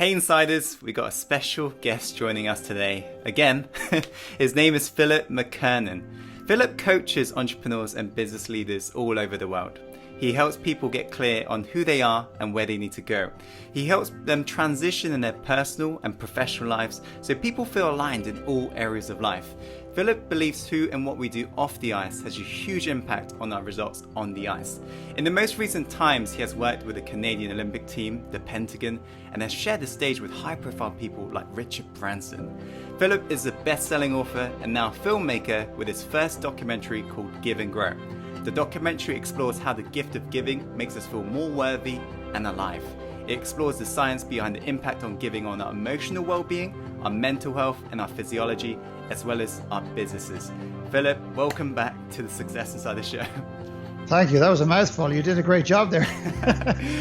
Hey Insiders, we got a special guest joining us today. Again, his name is Philip Mckernan. Philip coaches entrepreneurs and business leaders all over the world. He helps people get clear on who they are and where they need to go. He helps them transition in their personal and professional lives so people feel aligned in all areas of life. Philip believes who and what we do off the ice has a huge impact on our results on the ice. In the most recent times, he has worked with the Canadian Olympic team, the Pentagon, and has shared the stage with high-profile people like Richard Branson. Philip is a best-selling author and now filmmaker with his first documentary called Give and Grow. The documentary explores how the gift of giving makes us feel more worthy and alive. It explores the science behind the impact on giving on our emotional well-being, our mental health, and our physiology, as well as our businesses. Philip, welcome back to the Success Insider Show. Thank you. That was a mouthful. You did a great job there.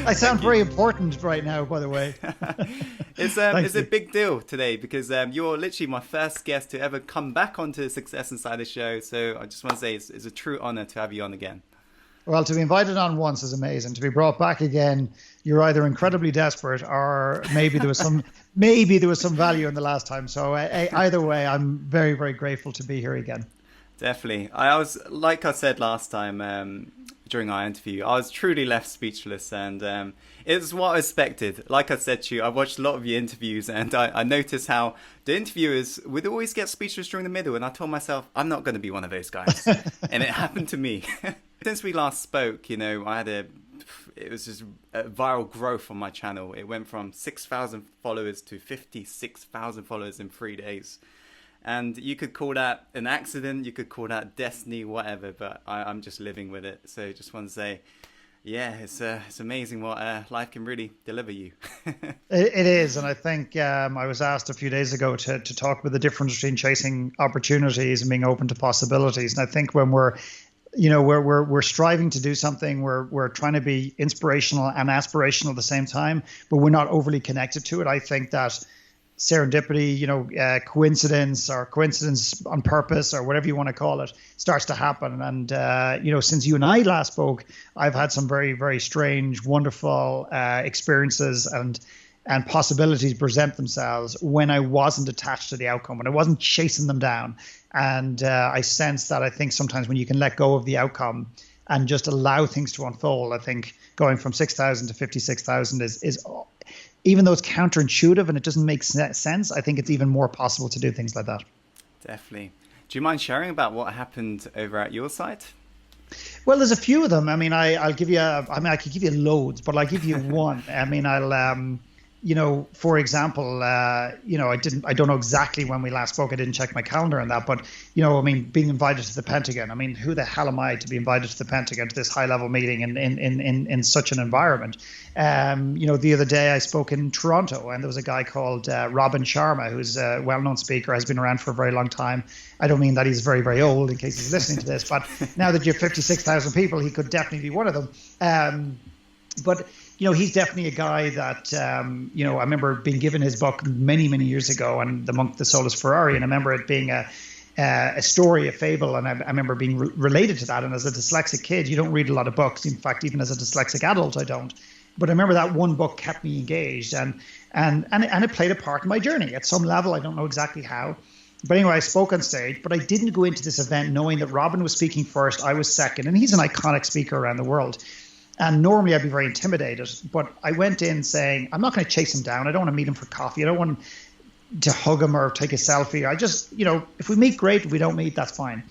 I sound very important right now, by the way. It's a big deal today because you're literally my first guest to ever come back onto the Success Insider Show. So I just want to say it's a true honor to have you on again. Well, to be invited on once is amazing. To be brought back again, you're either incredibly desperate or maybe there was some value in the last time. So either way, I'm very, very grateful to be here again. Definitely. I was, like I said last time during our interview, I was truly left speechless, and it's what I expected. Like I said to you, I watched a lot of your interviews, and I noticed how the interviewers would always get speechless during the middle, and I told myself, I'm not going to be one of those guys. And it happened to me. Since we last spoke, it was just a viral growth on my channel. It went from 6,000 followers to 56,000 followers in 3 days. And you could call that an accident, you could call that destiny, whatever, but I'm just living with it. So just want to say, yeah, it's amazing what life can really deliver you. It is, and I think I was asked a few days ago to talk about the difference between chasing opportunities and being open to possibilities. And I think when we're striving to do something, we're trying to be inspirational and aspirational at the same time, but we're not overly connected to it. I think that serendipity, coincidence on purpose or whatever you want to call it starts to happen. And, since you and I last spoke, I've had some very, very strange, wonderful experiences and possibilities present themselves when I wasn't attached to the outcome, when I wasn't chasing them down. And I sense that I think sometimes when you can let go of the outcome and just allow things to unfold, I think going from 6,000 to 56,000 is even though it's counterintuitive and it doesn't make sense, I think it's even more possible to do things like that. Definitely. Do you mind sharing about what happened over at your site? Well, there's a few of them. I mean, I could give you loads, but I'll give you one. I mean, for example, I don't know exactly when we last spoke. I didn't check my calendar on that, but, being invited to the Pentagon, I mean, who the hell am I to be invited to the Pentagon, to this high level meeting in such an environment? The other day I spoke in Toronto, and there was a guy called Robin Sharma, who's a well-known speaker, has been around for a very long time. I don't mean that he's very, very old in case he's listening to this, but now that you have 56,000 people, he could definitely be one of them. But he's definitely a guy that, I remember being given his book many, many years ago, and The Monk, the Soulless Ferrari, and I remember it being a story, a fable, and I remember being related to that. And as a dyslexic kid, you don't read a lot of books. In fact, even as a dyslexic adult, I don't. But I remember that one book kept me engaged, and it played a part in my journey at some level. I don't know exactly how. But anyway, I spoke on stage, but I didn't go into this event knowing that Robin was speaking first, I was second, and he's an iconic speaker around the world. And normally I'd be very intimidated, but I went in saying, I'm not going to chase him down. I don't want to meet him for coffee. I don't want to hug him or take a selfie. I just, if we meet, great. If we don't meet, that's fine.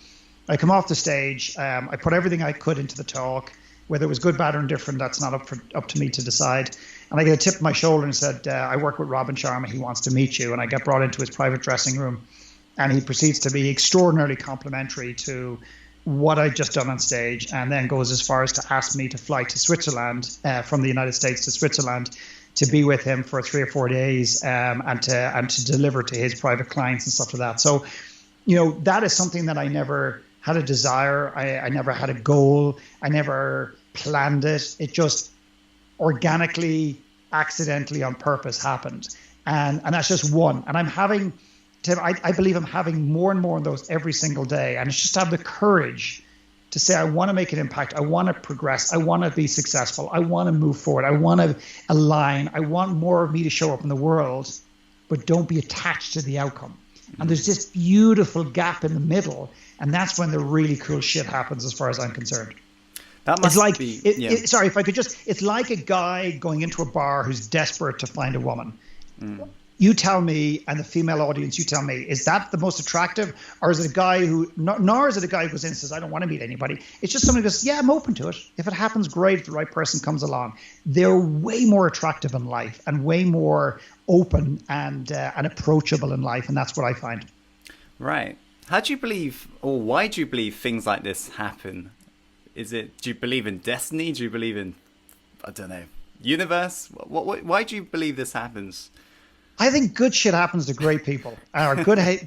I come off the stage. I put everything I could into the talk, whether it was good, bad, or indifferent. That's not up to me to decide. And I get a tip on my shoulder and said, I work with Robin Sharma. He wants to meet you. And I get brought into his private dressing room, and he proceeds to be extraordinarily complimentary to what I'd just done on stage, and then goes as far as to ask me to fly to Switzerland, from the United States to Switzerland, to be with him for 3 or 4 days, and to deliver to his private clients and stuff like that. So, that is something that I never had a desire. I never had a goal. I never planned it. It just organically, accidentally, on purpose happened. And that's just one. And I believe I'm having more and more of those every single day. And it's just to have the courage to say, I want to make an impact. I want to progress. I want to be successful. I want to move forward. I want to align. I want more of me to show up in the world, but don't be attached to the outcome. And there's this beautiful gap in the middle. And that's when the really cool shit happens, as far as I'm concerned. That must sorry, if I could it's like a guy going into a bar who's desperate to find a woman. You tell me, and the female audience, you tell me, is that the most attractive? Or is it a guy who, nor is it a guy who goes in and says, I don't want to meet anybody. It's just somebody who goes, yeah, I'm open to it. If it happens, great. If the right person comes along. They're way more attractive in life and way more open and approachable in life. And that's what I find. Right. How do you believe, or why do you believe things like this happen? Do you believe in destiny? Do you believe in, I don't know, universe? Why do you believe this happens? I think good shit happens to great people, or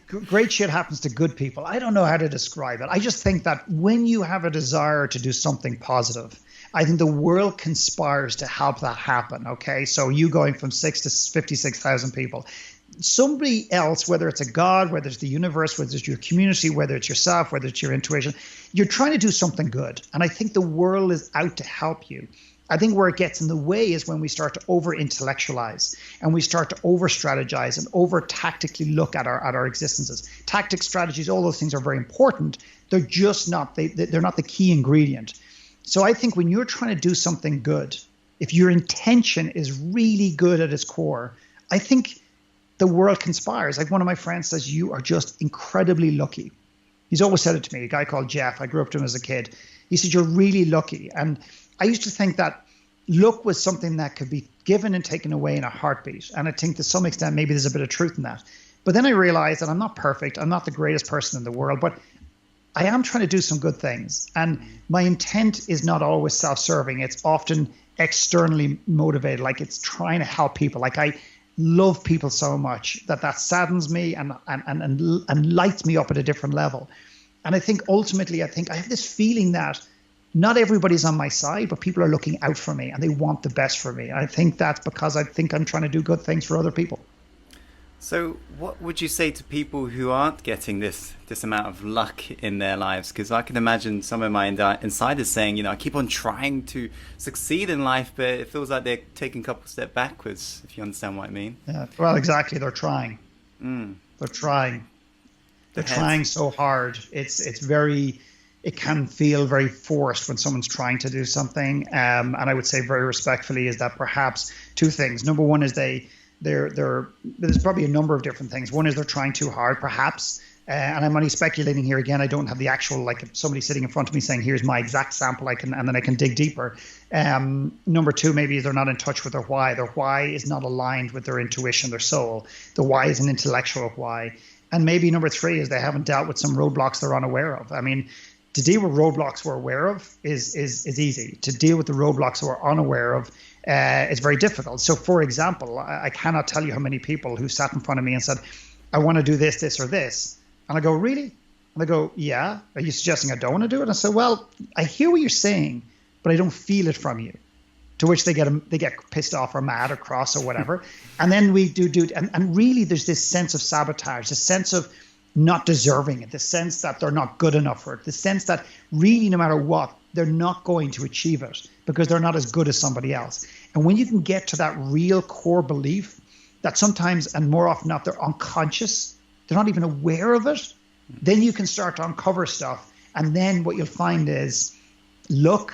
great shit happens to good people. I don't know how to describe it. I just think that when you have a desire to do something positive, I think the world conspires to help that happen. Okay, so you going from 6 to 56,000 people, somebody else, whether it's a God, whether it's the universe, whether it's your community, whether it's yourself, whether it's your intuition, you're trying to do something good. And I think the world is out to help you. I think where it gets in the way is when we start to over-intellectualize and we start to over-strategize and over-tactically look at our existences. Tactics, strategies, all those things are very important. They're just not, they're not the key ingredient. So I think when you're trying to do something good, if your intention is really good at its core, I think the world conspires. Like one of my friends says, you are just incredibly lucky. He's always said it to me, a guy called Jeff. I grew up to him as a kid. He said, you're really lucky. And I used to think that luck was something that could be given and taken away in a heartbeat. And I think to some extent, maybe there's a bit of truth in that. But then I realized that I'm not perfect. I'm not the greatest person in the world, but I am trying to do some good things. And my intent is not always self-serving. It's often externally motivated. Like it's trying to help people. Like I love people so much that saddens me and lights me up at a different level. And I think ultimately, I have this feeling that not everybody's on my side, but people are looking out for me and they want the best for me. I think that's because I think I'm trying to do good things for other people. So what would you say to people who aren't getting this amount of luck in their lives? Because I can imagine some of my insiders saying, I keep on trying to succeed in life, but it feels like they're taking a couple steps backwards, if you understand what I mean. Yeah, well, exactly. They're trying. They're trying. They're trying so hard. It can feel very forced when someone's trying to do something. And I would say very respectfully is that perhaps two things. Number one is there's probably a number of different things. One is they're trying too hard, perhaps. And I'm only speculating here again. I don't have the actual, like somebody sitting in front of me saying, here's my exact sample, and then I can dig deeper. Number two, maybe they're not in touch with their why. Their why is not aligned with their intuition, their soul. The why is an intellectual why. And maybe number three is they haven't dealt with some roadblocks they're unaware of. I mean, to deal with roadblocks we're aware of is easy. To deal with the roadblocks we're unaware of is very difficult. So, for example, I cannot tell you how many people who sat in front of me and said, I want to do this, this, or this. And I go, really? And they go, yeah. Are you suggesting I don't want to do it? And I said, well, I hear what you're saying, but I don't feel it from you. To which they get pissed off or mad or cross or whatever. And then we do and really there's this sense of sabotage, this sense of not deserving it, the sense that they're not good enough for it, the sense that really no matter what, they're not going to achieve it because they're not as good as somebody else. And when you can get to that real core belief that sometimes and more often not they're unconscious, they're not even aware of it, then you can start to uncover stuff. And then what you'll find is luck,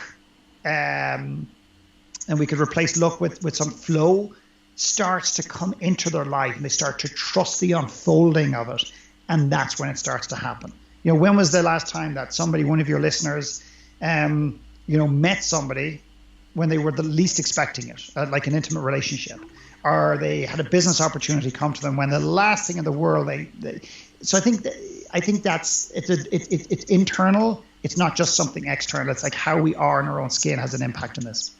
and we could replace luck with some flow, starts to come into their life and they start to trust the unfolding of it. And that's when it starts to happen. When was the last time that one of your listeners, met somebody when they were the least expecting it, like an intimate relationship, or they had a business opportunity come to them when the last thing in the world So I think that's it's internal. It's not just something external. It's like how we are in our own skin has an impact on this.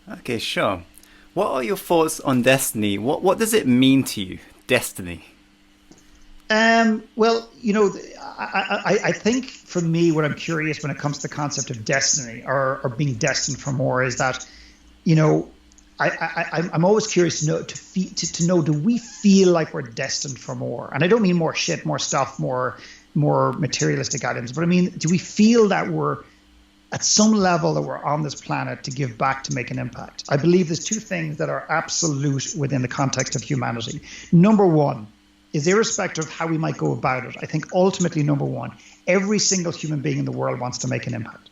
Okay, sure. What are your thoughts on destiny? What does it mean to you, destiny? Well, I think for me, what I'm curious when it comes to the concept of destiny or being destined for more is that, I'm always curious to know, do we feel like we're destined for more? And I don't mean more shit, more stuff, more materialistic items, but I mean, do we feel that we're at some level that we're on this planet to give back, to make an impact. I believe there's two things that are absolute within the context of humanity. Number one is, irrespective of how we might go about it, I think ultimately, number one, every single human being in the world wants to make an impact.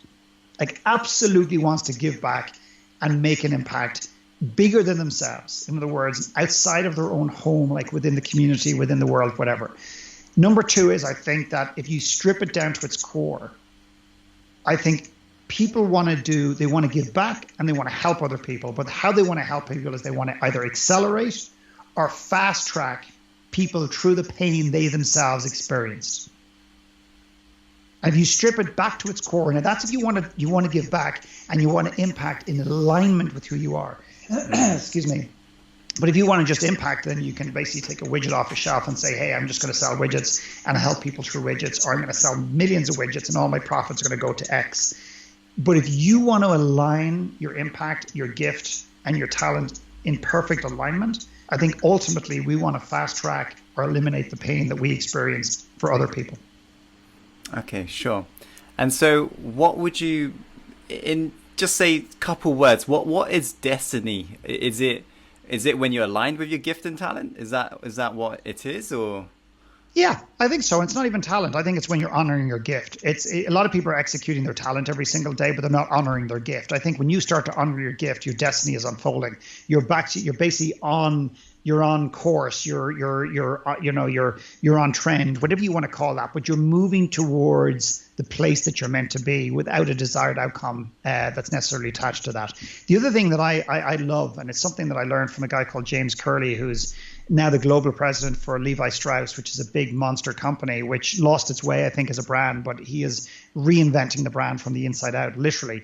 Like, absolutely wants to give back and make an impact bigger than themselves. In other words, outside of their own home, like within the community, within the world, whatever. Number two is, I think that if you strip it down to its core, I think people want to give back and they want to help other people. But how they want to help people is they want to either accelerate or fast track people through the pain they themselves experienced. And if you strip it back to its core, now that's if you want to give back and you want to impact in alignment with who you are. Excuse me. But if you want to just impact, then you can basically take a widget off a shelf and say, hey, I'm just going to sell widgets and help people through widgets, or I'm going to sell millions of widgets and all my profits are going to go to X. But if you want to align your impact, your gift, and your talent in perfect alignment, I think ultimately we want to fast track or eliminate the pain that we experienced for other people. Okay, sure. And so what would you, in just say a couple words, what is destiny? Is it when you're aligned with your gift and talent? Is that what it is, or? Yeah, I think so. It's not even talent. I think it's when you're honoring your gift. A lot of people are executing their talent every single day, but they're not honoring their gift. I think when you start to honor your gift, your destiny is unfolding. You're basically you're on course. You're on trend, whatever you want to call that. But you're moving towards the place that you're meant to be without a desired outcome that's necessarily attached to that. The other thing that I love, and it's something that I learned from a guy called James Curley, who's now the global president for Levi Strauss, which is a big monster company, which lost its way, I think, as a brand, but he is reinventing the brand from the inside out, literally.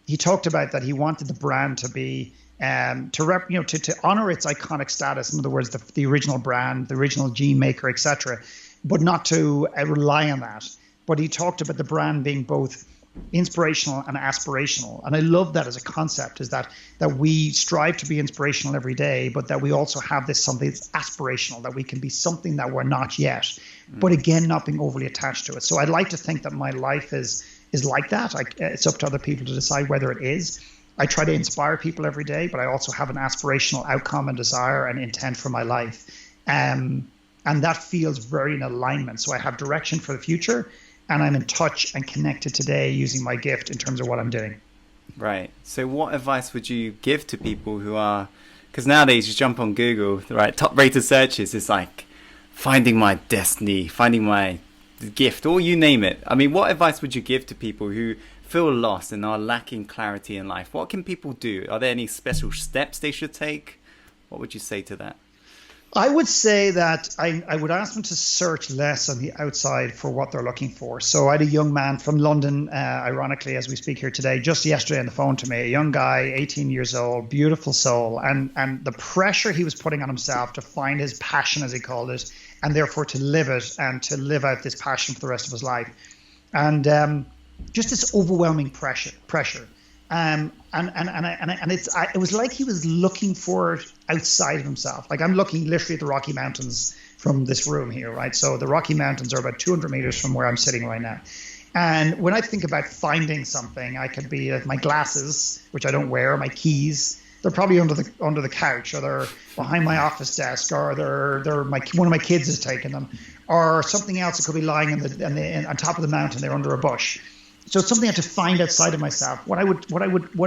He talked about that he wanted the brand to be to honor its iconic status. In other words, the original brand, the original gene maker, etc., but not to rely on that. But he talked about the brand being both inspirational and aspirational. And I love that as a concept, is that we strive to be inspirational every day, but that we also have this something that's aspirational, that we can be something that we're not yet, but again, not being overly attached to it. So I'd like to think that my life is like that. It's up to other people to decide whether it is. I try to inspire people every day, but I also have an aspirational outcome and desire and intent for my life. And that feels very in alignment. So I have direction for the future, and I'm in touch and connected today using my gift in terms of what I'm doing. Right. So what advice would you give to people who are, because nowadays you jump on Google, right, top rated searches, it's like finding my destiny, finding my gift, or you name it. I mean, what advice would you give to people who feel lost and are lacking clarity in life? What can people do? Are there any special steps they should take? What would you say to that? I would say that I would ask them to search less on the outside for what they're looking for. So I had a young man from London, ironically, as we speak here today, just yesterday on the phone to me, a young guy, 18 years old, beautiful soul. And the pressure he was putting on himself to find his passion, as he called it, and therefore to live it and to live out this passion for the rest of his life. And just this overwhelming pressure. And it was like he was looking for it outside of himself. Like, I'm looking literally at the Rocky Mountains from this room here, right? So the Rocky Mountains are about 200 meters from where I'm sitting right now. And when I think about finding something, I could be like my glasses, which I don't wear, my keys. They're probably under the couch, or they're behind my office desk, or one of my kids has taken them, or something else that could be lying on top of the mountain. They're under a bush. So it's something I have to find outside of myself. What I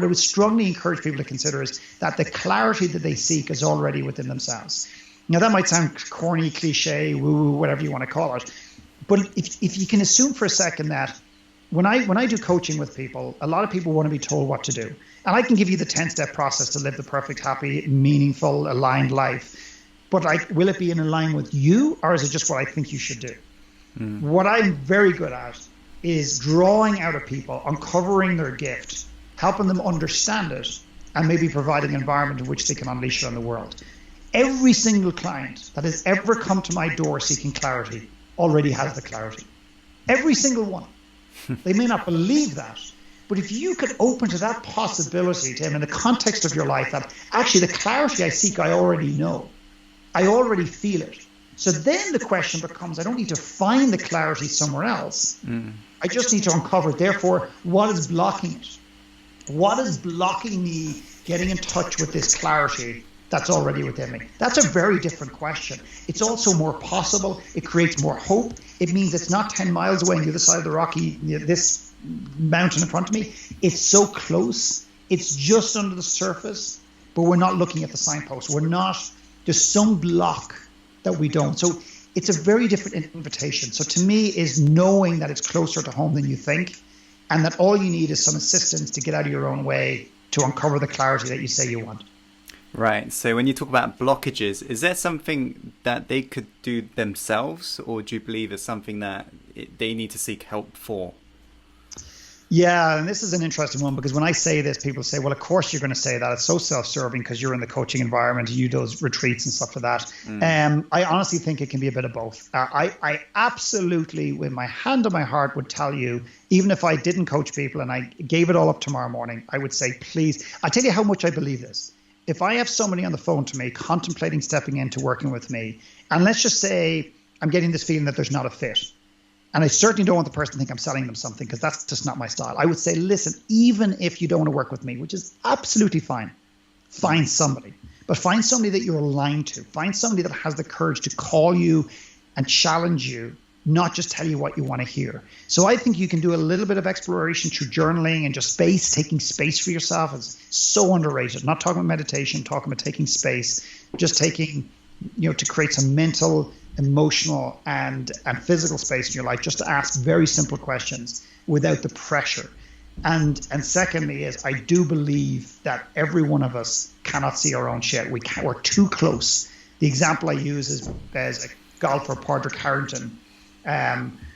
would strongly encourage people to consider is that the clarity that they seek is already within themselves. Now, that might sound corny, cliche, woo, whatever you want to call it, but if you can assume for a second that when I do coaching with people, a lot of people want to be told what to do, and I can give you the 10-step process to live the perfect, happy, meaningful, aligned life. But will it be in line with you, or is it just what I think you should do? What I'm very good at is drawing out of people, uncovering their gift, helping them understand it, and maybe providing an environment in which they can unleash it on the world. Every single client that has ever come to my door seeking clarity already has the clarity. Every single one. They may not believe that, but if you could open to that possibility to him in the context of your life, that actually the clarity I seek, I already know. I already feel it. So then the question becomes, I don't need to find the clarity somewhere else. I just need to uncover, therefore, what is blocking it? What is blocking me getting in touch with this clarity that's already within me? That's a very different question. It's also more possible. It creates more hope. It means it's not 10 miles away on the other side of the rocky, this mountain in front of me. It's so close. It's just under the surface, but we're not looking at the signpost. There's some block that we don't. So it's a very different invitation. So to me is knowing that it's closer to home than you think, and that all you need is some assistance to get out of your own way to uncover the clarity that you say you want. Right. So when you talk about blockages, is there something that they could do themselves, or do you believe it's something that they need to seek help for? Yeah, and this is an interesting one, because when I say this, people say, well, of course you're going to say that. It's so self-serving because you're in the coaching environment, you do those retreats and stuff like that. I honestly think it can be a bit of both. I absolutely, with my hand on my heart, would tell you, even if I didn't coach people and I gave it all up tomorrow morning, I would say, please, I'll tell you how much I believe this. If I have somebody on the phone to me contemplating stepping into working with me, and let's just say I'm getting this feeling that there's not a fit, and I certainly don't want the person to think I'm selling them something, because that's just not my style. I would say, listen, even if you don't want to work with me, which is absolutely fine, find somebody. But find somebody that you're aligned to. Find somebody that has the courage to call you and challenge you, not just tell you what you want to hear. So I think you can do a little bit of exploration through journaling and just taking space for yourself. Is so underrated. Not talking about meditation, talking about taking space, just taking, to create some mental, emotional and physical space in your life, just to ask very simple questions without the pressure. And secondly is, I do believe that every one of us cannot see our own shit. We're too close. The example I use is as a golfer, Padraig Harrington,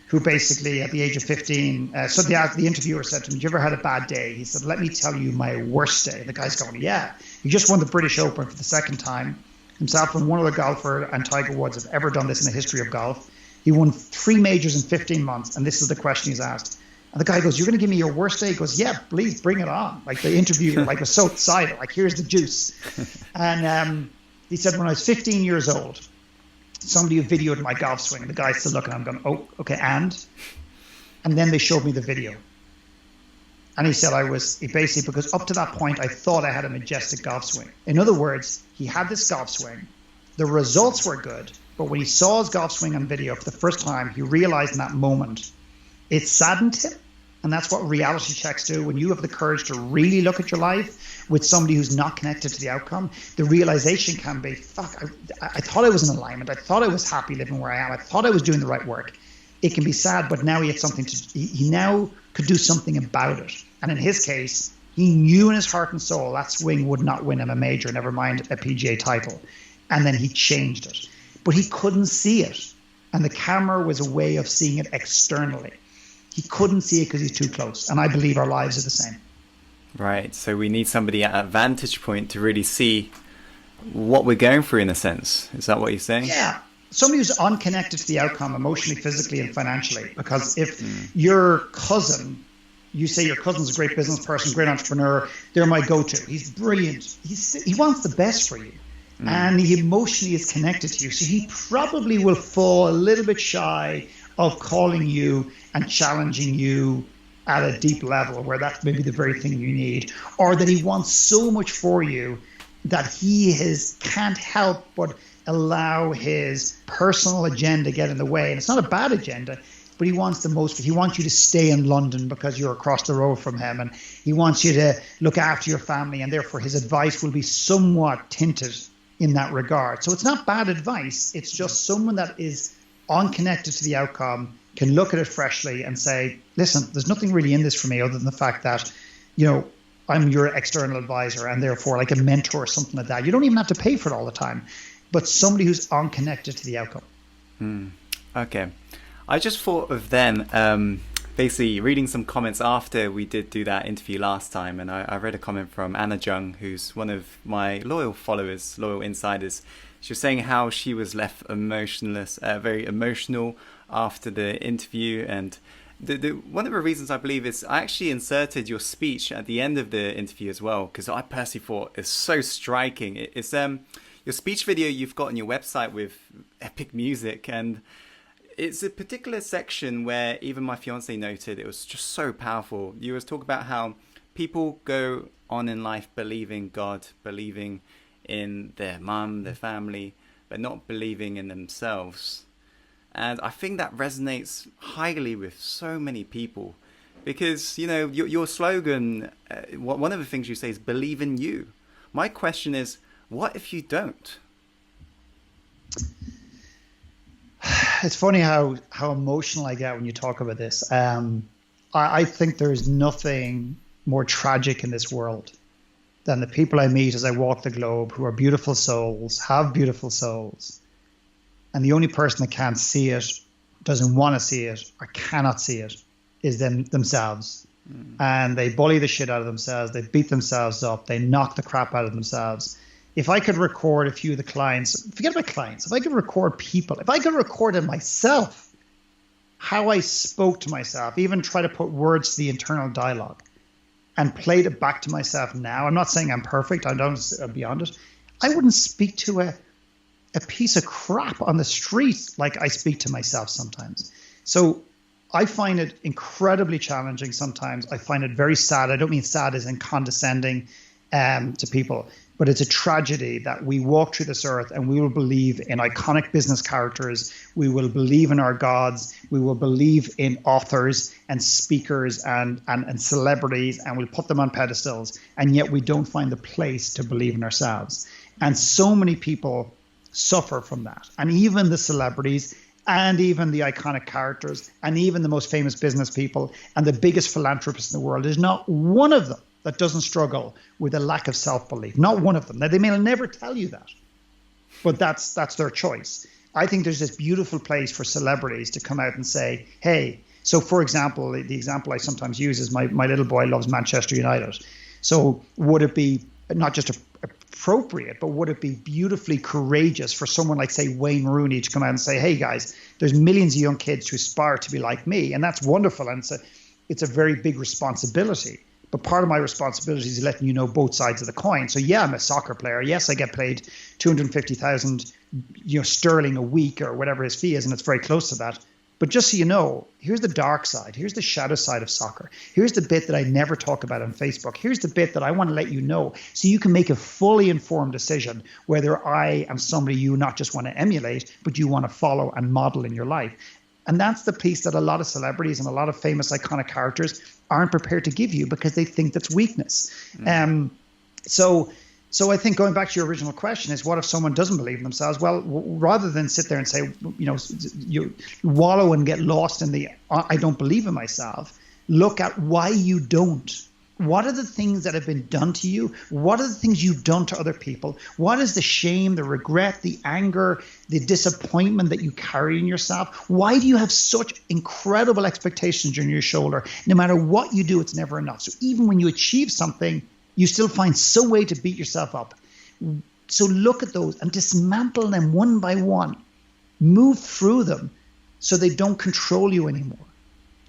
who basically at the age of 15, so the interviewer said to him, "Have you ever had a bad day?" He said, "Let me tell you my worst day." And the guy's going, "Yeah, you just won the British Open for the second time." Himself and one other golfer, and Tiger Woods, have ever done this in the history of golf. He won 3 majors in 15 months, and this is the question he's asked. And the guy goes, "You're going to give me your worst day?" He goes, "Yeah, please, bring it on." Like the interviewer, was so excited, here's the juice. And he said, "When I was 15 years old, somebody videoed my golf swing." And the guy's still looking at him going, "Oh, okay, and then they showed me the video." And he said, because up to that point, I thought I had a majestic golf swing. In other words, he had this golf swing. The results were good, but when he saw his golf swing on video for the first time, he realized in that moment, it saddened him. And that's what reality checks do. When you have the courage to really look at your life with somebody who's not connected to the outcome, the realization can be, fuck, I thought I was in alignment. I thought I was happy living where I am. I thought I was doing the right work. It can be sad, but now he had something he now could do something about it. And in his case, he knew in his heart and soul that swing would not win him a major, never mind a PGA title. And then he changed it. But he couldn't see it. And the camera was a way of seeing it externally. He couldn't see it because he's too close. And I believe our lives are the same. Right. So we need somebody at a vantage point to really see what we're going through, in a sense. Is that what you're saying? Yeah. Somebody who's unconnected to the outcome emotionally, physically, and financially. Because if your cousin, you say your cousin's a great business person, great entrepreneur, they're my go-to. He's brilliant. He wants the best for you. And he emotionally is connected to you. So he probably will fall a little bit shy of calling you and challenging you at a deep level where that's maybe the very thing you need. Or that he wants so much for you that he can't help but allow his personal agenda get in the way. And it's not a bad agenda, but he wants the most. He wants you to stay in London because you're across the road from him, and he wants you to look after your family, and therefore his advice will be somewhat tinted in that regard. So it's not bad advice. It's just someone that is unconnected to the outcome, can look at it freshly and say, listen, there's nothing really in this for me other than the fact that, I'm your external advisor and therefore like a mentor or something like that. You don't even have to pay for it all the time, but somebody who's unconnected to the outcome. Okay. I just thought of then, basically reading some comments after we did do that interview last time, and I read a comment from Anna Jung, who's one of my loyal followers, loyal insiders. She was saying how she was left emotionless, very emotional after the interview. And one of the reasons I believe is I actually inserted your speech at the end of the interview as well, because I personally thought it's so striking. It's your speech video you've got on your website with epic music, and it's a particular section where even my fiance noted it was just so powerful. You was talking about how people go on in life believing God, believing in their mum, their family, but not believing in themselves. And I think that resonates highly with so many people because, you know, your slogan, one of the things you say is believe in you. My question is, what if you don't? It's funny how emotional I get when you talk about this. I think there's nothing more tragic in this world than the people I meet as I walk the globe who are beautiful souls, have beautiful souls. And the only person that can't see it, doesn't want to see it, or cannot see it is themselves. And they bully the shit out of themselves. They beat themselves up. They knock the crap out of themselves. If I could record a few of the clients, forget about clients, if I could record people, if I could record it myself, how I spoke to myself, even try to put words to the internal dialogue and played it back to myself now. I'm not saying I'm perfect. I don't beyond it. I wouldn't speak to a piece of crap on the street like I speak to myself sometimes. So I find it incredibly challenging sometimes. I find it very sad. I don't mean sad as in condescending to people, but it's a tragedy that we walk through this earth and we will believe in iconic business characters. We will believe in our gods. We will believe in authors and speakers and celebrities, and we'll put them on pedestals. And yet we don't find the place to believe in ourselves. And so many people suffer from that. And even the celebrities and even the iconic characters and even the most famous business people and the biggest philanthropists in the world, there's not one of them that doesn't struggle with a lack of self-belief. Not one of them. Now, they may never tell you that, but that's their choice. I think there's this beautiful place for celebrities to come out and say, hey, so for example, the example I sometimes use is my little boy loves Manchester United. So would it be not just appropriate, but would it be beautifully courageous for someone like, say, Wayne Rooney to come out and say, hey, guys, there's millions of young kids who aspire to be like me. And that's wonderful. And it's a very big responsibility. But part of my responsibility is letting you know both sides of the coin. So yeah, I'm a soccer player. Yes, I get paid 250,000 sterling a week or whatever his fee is, and it's very close to that. But just so you know, here's the dark side. Here's the shadow side of soccer. Here's the bit that I never talk about on Facebook. Here's the bit that I want to let you know so you can make a fully informed decision whether I am somebody you not just want to emulate, but you want to follow and model in your life. And that's the piece that a lot of celebrities and a lot of famous iconic characters aren't prepared to give you because they think that's weakness. So I think going back to your original question is, what if someone doesn't believe in themselves? Well, rather than sit there and say, you wallow and get lost in the I don't believe in myself, look at why you don't. What are the things that have been done to you? What are the things you've done to other people? What is the shame, the regret, the anger, the disappointment that you carry in yourself? Why do you have such incredible expectations on your shoulder? No matter what you do, it's never enough. So even when you achieve something, you still find some way to beat yourself up. So look at those and dismantle them one by one. Move through them so they don't control you anymore.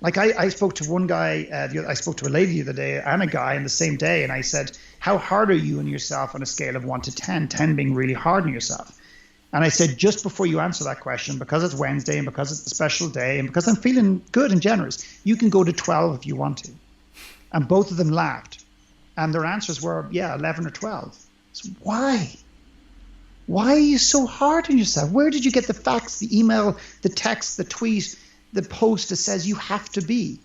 Like I spoke to one guy, I spoke to a lady the other day and a guy on the same day, and I said, how hard are you on yourself on a scale of 1 to 10, 10 being really hard on yourself? And I said, just before you answer that question, because it's Wednesday and because it's a special day and because I'm feeling good and generous, you can go to 12 if you want to. And both of them laughed. And their answers were, yeah, 11 or 12. So why? Why are you so hard on yourself? Where did you get the fax, the email, the text, the tweet, the post that says you have to be?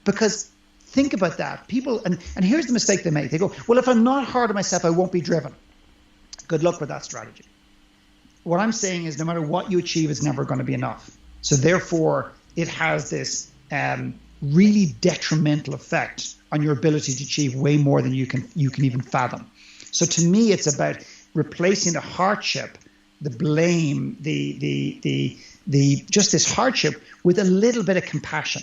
Because think about that. People, and here's the mistake they make. They go, well, if I'm not hard on myself, I won't be driven. Good luck with that strategy. What I'm saying is no matter what you achieve, it's never going to be enough. So therefore, it has this really detrimental effect on your ability to achieve way more than you can even fathom. So to me, it's about replacing the hardship, the blame, the just this hardship with a little bit of compassion.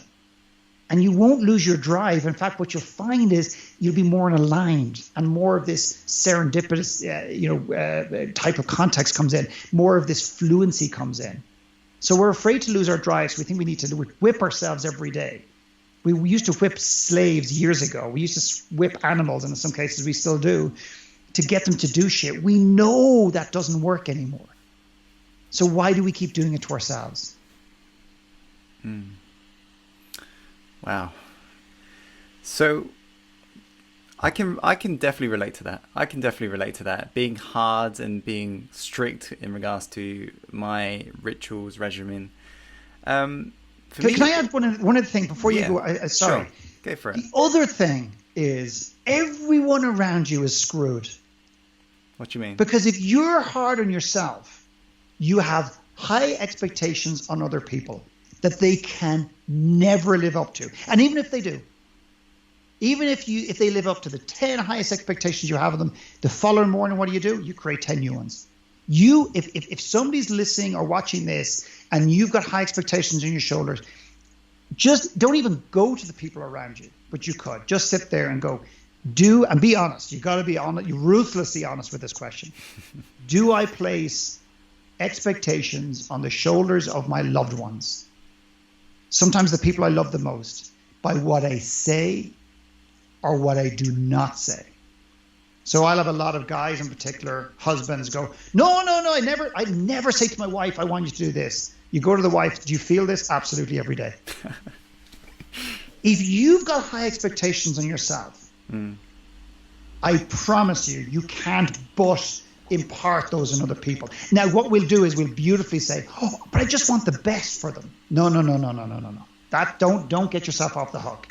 And you won't lose your drive. In fact, what you'll find is you'll be more aligned, and more of this serendipitous, type of context comes in. More of this fluency comes in. So we're afraid to lose our drives. We think we need to whip ourselves every day. We used to whip slaves years ago. We used to whip animals, and in some cases we still do, to get them to do shit. We know that doesn't work anymore. So why do we keep doing it to ourselves? Wow. So I can definitely relate to that. Being hard and being strict in regards to my rituals regimen. Can I add one other thing before you go? Sorry. Sure. Go for it. The other thing is everyone around you is screwed. What do you mean? Because if you're hard on yourself, you have high expectations on other people that they can never live up to. And even if they do, even if they live up to the 10 highest expectations you have of them, the following morning, what do? You create 10 new ones. If somebody's listening or watching this and you've got high expectations on your shoulders, just don't even go to the people around you, but you could. Just sit there and go, and be honest. You got to be honest. You're ruthlessly honest with this question. Do I place expectations on the shoulders of my loved ones? Sometimes the people I love the most, by what I say or what I do not say. So I'll have a lot of guys in particular, husbands go, no, I never say to my wife, I want you to do this. You go to the wife, do you feel this? Absolutely every day. If you've got high expectations on yourself, I promise you can't but impart those on other people. Now, what we'll do is we'll beautifully say, oh, but I just want the best for them. No. That don't get yourself off the hook.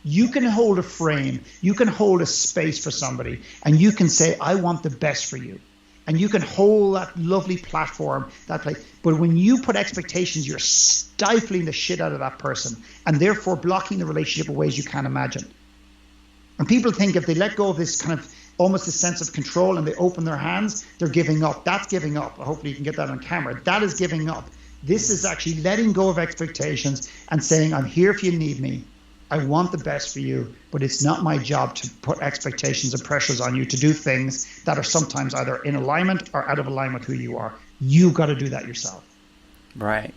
You can hold a frame, you can hold a space for somebody, and you can say, I want the best for you. And you can hold that lovely platform, that place. But when you put expectations, you're stifling the shit out of that person and therefore blocking the relationship in ways you can't imagine. And people think if they let go of this kind of almost a sense of control and they open their hands, they're giving up. That's giving up. Hopefully you can get that on camera. That is giving up. This is actually letting go of expectations and saying, I'm here if you need me. I want the best for you, but it's not my job to put expectations and pressures on you to do things that are sometimes either in alignment or out of alignment with who you are. You've got to do that yourself. Right.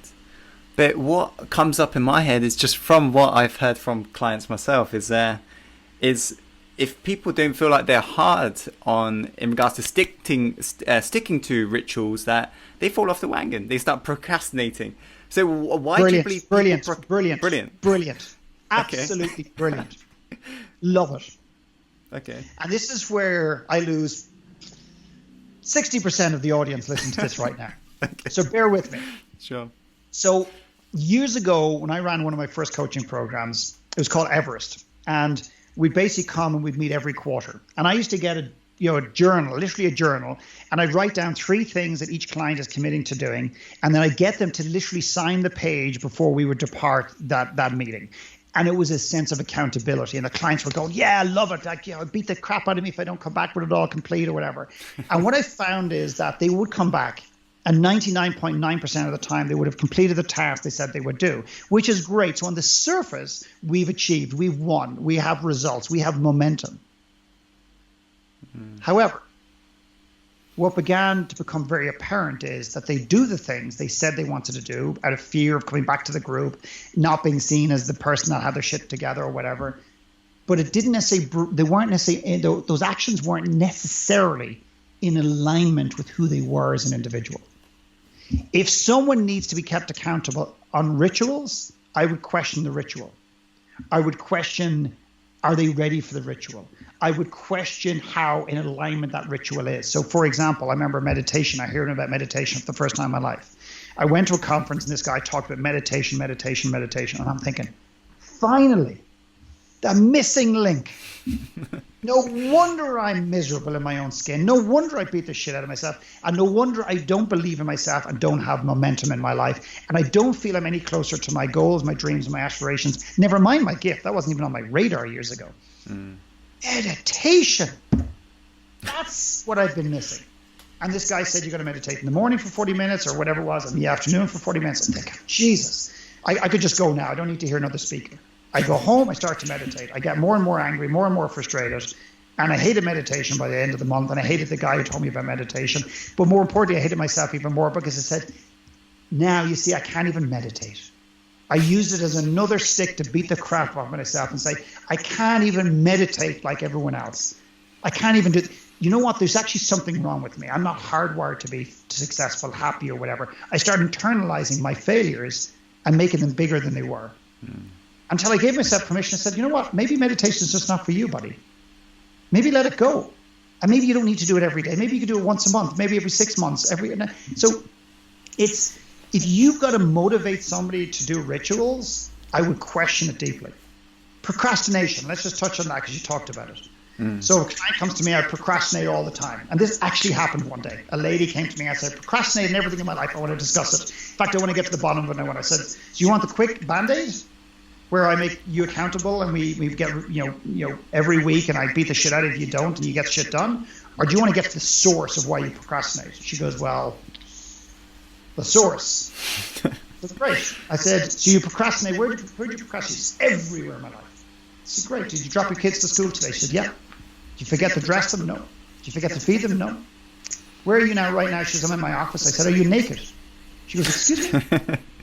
But what comes up in my head is just from what I've heard from clients myself is if people don't feel like they're hard on in regards to sticking to rituals, that they fall off the wagon. They start procrastinating. So why do you believe brilliant. Absolutely brilliant. Love it. Okay. And this is where I lose 60% of the audience listening to this right now. Okay. So bear with me. Sure. So years ago, when I ran one of my first coaching programs, it was called Everest. And we'd basically come and we'd meet every quarter. And I used to get a journal, literally a journal, and I'd write down 3 things that each client is committing to doing. And then I'd get them to literally sign the page before we would depart that meeting. And it was a sense of accountability. And the clients were going, yeah, I love it. Like, beat the crap out of me if I don't come back with it all complete or whatever. And what I found is that they would come back, and 99.9% of the time they would have completed the task they said they would do, which is great. So on the surface, we've achieved, we've won, we have results, we have momentum. However, what began to become very apparent is that they do the things they said they wanted to do out of fear of coming back to the group, not being seen as the person that had their shit together or whatever. But it didn't necessarily, those actions weren't necessarily in alignment with who they were as an individual. If someone needs to be kept accountable on rituals, I would question the ritual. I would question, are they ready for the ritual? I would question how in alignment that ritual is. So for example, I remember meditation. I heard about meditation for the first time in my life. I went to a conference and this guy talked about meditation. And I'm thinking, finally, the missing link. No wonder I'm miserable in my own skin. No wonder I beat the shit out of myself. And no wonder I don't believe in myself and don't have momentum in my life. And I don't feel I'm any closer to my goals, my dreams, my aspirations. Never mind my gift. That wasn't even on my radar years ago. Meditation. That's what I've been missing. And this guy said, you're going to meditate in the morning for 40 minutes or whatever it was, in the afternoon for 40 minutes. I'm thinking, Jesus, I could just go now. I don't need to hear another speaker. I go home, I start to meditate. I get more and more angry, more and more frustrated. And I hated meditation by the end of the month. And I hated the guy who told me about meditation. But more importantly, I hated myself even more because I said, now you see, I can't even meditate. I used it as another stick to beat the crap off myself and say, I can't even meditate like everyone else. I can't even do it. you know what, there's actually something wrong with me. I'm not hardwired to be successful, happy, or whatever. I started internalizing my failures and making them bigger than they were. Until I gave myself permission and said, you know what, maybe meditation is just not for you, buddy. Maybe let it go. And maybe you don't need to do it every day. Maybe you can do it once a month, maybe every 6 months. So if you've got to motivate somebody to do rituals, I would question it deeply. Procrastination, let's just touch on that because you talked about it. So a client comes to me, I procrastinate all the time. And this actually happened one day. A lady came to me and said, I procrastinate in everything in my life. I want to discuss it. In fact, I want to get to the bottom of it. I said, do you want the quick Band-Aid where I make you accountable and we get, every week and I beat the shit out of you if you don't and you get shit done? Or do you want to get to the source of why you procrastinate? She goes, well, the source. That's great. I said, so you procrastinate. Where did you procrastinate? Everywhere in my life. I said, great. Did you drop your kids to school today? She said, yeah. Did you forget to dress them? No. Did you forget to feed them? No. Where are you now right now? She says, I'm in my office. I said, are you naked? She goes, excuse me?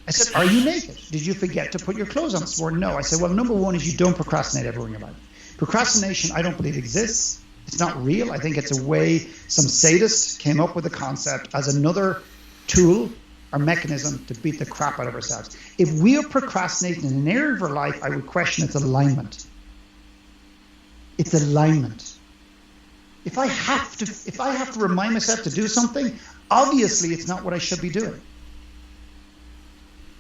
I said, are you naked? Did you forget to put your clothes on this morning? No. I said, well, number one is you don't procrastinate everywhere in your life. Procrastination, I don't believe exists. It's not real. I think it's a way some sadists came up with the concept as another tool or mechanism to beat the crap out of ourselves. If we are procrastinating in an area of our life, I would question its alignment. It's alignment. If I have to remind myself to do something, obviously it's not what I should be doing.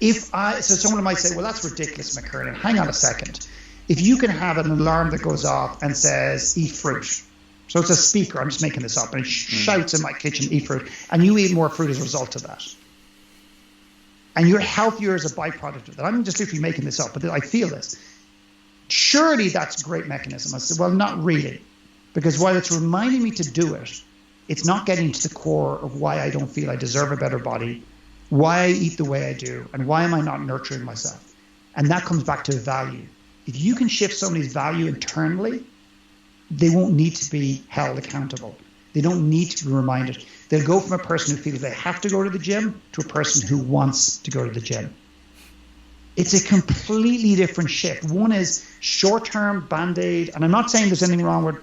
So someone might say, well, that's ridiculous, Mckernan. Hang on a second. If you can have an alarm that goes off and says, eat fruit. So it's a speaker, I'm just making this up, and it shouts in my kitchen, eat fruit, and you eat more fruit as a result of that. And you're healthier as a byproduct of that. I'm just literally making this up, but I feel this. Surely that's a great mechanism. I said, well, not really. Because while it's reminding me to do it, it's not getting to the core of why I don't feel I deserve a better body, why I eat the way I do, and why am I not nurturing myself. And that comes back to value. If you can shift somebody's value internally, they won't need to be held accountable. They don't need to be reminded. They'll go from a person who feels they have to go to the gym to a person who wants to go to the gym. It's a completely different shift. One is short-term Band-Aid, and I'm not saying there's anything wrong with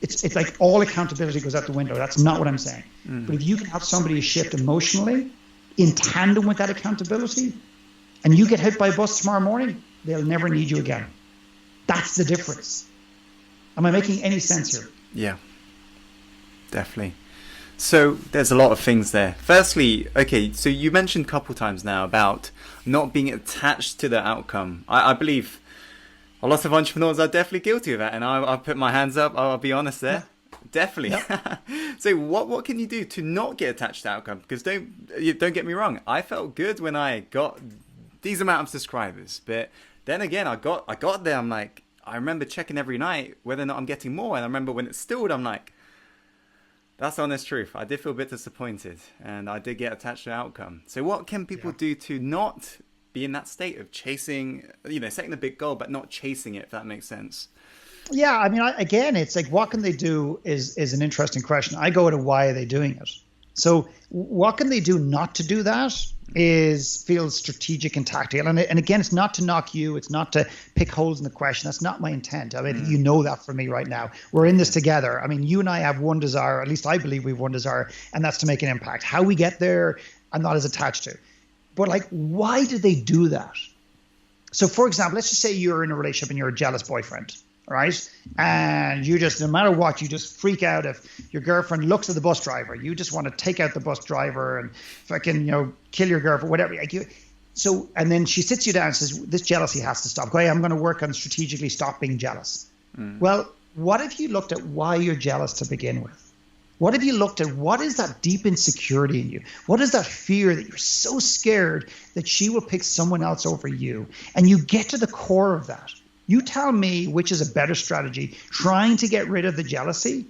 it's like all accountability goes out the window. That's not what I'm saying. But if you can have somebody shift emotionally in tandem with that accountability, and you get hit by a bus tomorrow morning, they'll never need you again. That's the difference. Am I making any sense here? Yeah, definitely. So there's a lot of things there. Firstly, okay, so you mentioned a couple times now about not being attached to the outcome. I believe a lot of entrepreneurs are definitely guilty of that, and I'll put my hands up. I'll be honest there. Yeah. Definitely. Yeah. So what can you do to not get attached to the outcome? Because don't get me wrong, I felt good when I got these amount of subscribers, but then again, I got there. I'm like, I remember checking every night whether or not I'm getting more, and I remember when it stalled, I'm like, that's the honest truth. I did feel a bit disappointed, and I did get attached to the outcome. So what can people do to not be in that state of chasing, setting the big goal, but not chasing it, if that makes sense? Yeah, I mean, again, it's like, what can they do is an interesting question. I go to why are they doing it? So what can they do not to do that is feel strategic and tactical. And again, it's not to knock you. It's not to pick holes in the question. That's not my intent. I mean, you know that from me right now. We're in this together. I mean, you and I have one desire, at least I believe we have one desire, and that's to make an impact. How we get there, I'm not as attached to. But like, why do they do that? So for example, let's just say you're in a relationship and you're a jealous boyfriend. Right? And you just, no matter what, you just freak out if your girlfriend looks at the bus driver. You just want to take out the bus driver and fucking, kill your girlfriend, whatever. So, and then she sits you down and says, this jealousy has to stop. Okay, I'm going to work on strategically stop being jealous. Well, what if you looked at why you're jealous to begin with? What if you looked at what is that deep insecurity in you? What is that fear that you're so scared that she will pick someone else over you? And you get to the core of that. You tell me which is a better strategy, trying to get rid of the jealousy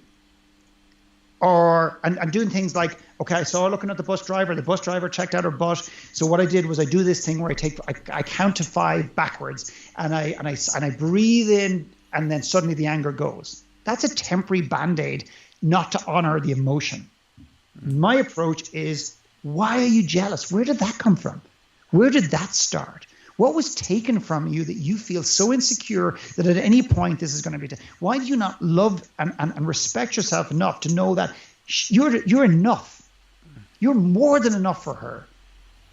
and doing things like, okay, I saw her looking at the bus driver checked out her butt. So what I did was I do this thing where I count to 5 backwards and I breathe in, and then suddenly the anger goes. That's a temporary Band-Aid not to honor the emotion. My approach is, why are you jealous? Where did that come from? Where did that start? What was taken from you that you feel so insecure that at any point this is going to be? Why do you not love and respect yourself enough to know that you're enough? You're more than enough for her.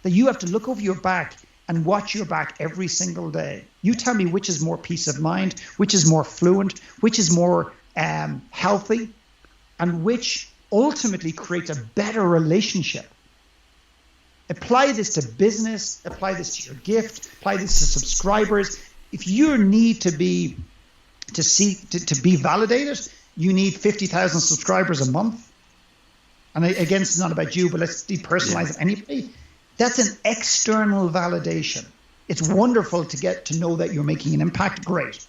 That you have to look over your back and watch your back every single day. You tell me which is more peace of mind, which is more fluent, which is more healthy, and which ultimately creates a better relationship. Apply this to business, apply this to your gift, apply this to subscribers. If you need to be validated, you need 50,000 subscribers a month. And again, it's not about you, but let's depersonalize it anyway. That's an external validation. It's wonderful to get to know that you're making an impact, great.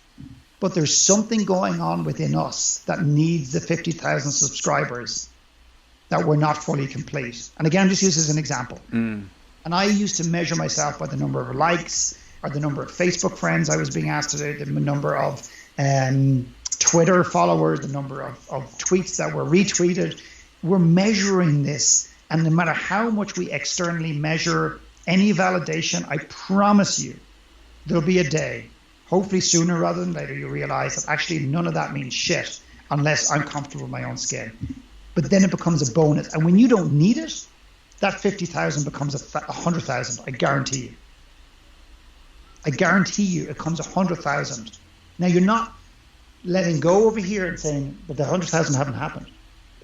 But there's something going on within us that needs the 50,000 subscribers that we're not fully complete. And again, just use this as an example. And I used to measure myself by the number of likes or the number of Facebook friends I was being asked to do, the number of Twitter followers, the number of tweets that were retweeted. We're measuring this. And no matter how much we externally measure any validation, I promise you, there'll be a day, hopefully sooner rather than later, you realize that actually none of that means shit unless I'm comfortable with my own skin. But then it becomes a bonus. And when you don't need it, that 50,000 becomes 100,000. I guarantee you. I guarantee you it comes 100,000. Now, you're not letting go over here and saying, but the 100,000 haven't happened.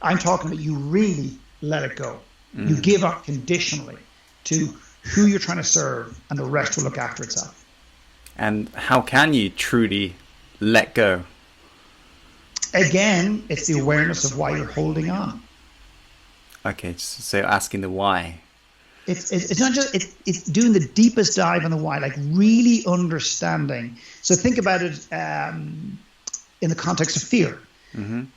I'm talking about you really let it go. You give up conditionally to who you're trying to serve, and the rest will look after itself. And how can you truly let go? Again, it's the awareness of why you're holding on. Okay, so asking the why. It's not just, it's doing the deepest dive on the why, like really understanding. So think about it in the context of fear.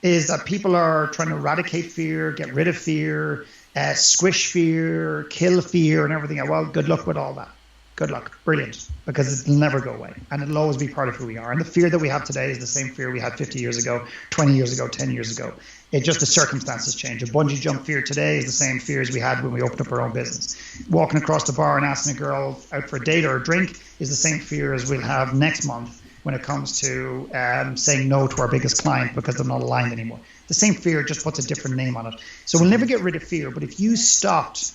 Is that people are trying to eradicate fear, get rid of fear, squish fear, kill fear and everything. Well, good luck with all that. Good luck. Brilliant. Because it'll never go away. And it'll always be part of who we are. And the fear that we have today is the same fear we had 50 years ago, 20 years ago, 10 years ago. It's just the circumstances change. A bungee jump fear today is the same fear as we had when we opened up our own business. Walking across the bar and asking a girl out for a date or a drink is the same fear as we'll have next month when it comes to saying no to our biggest client because they're not aligned anymore. The same fear just puts a different name on it. So we'll never get rid of fear. But if you stopped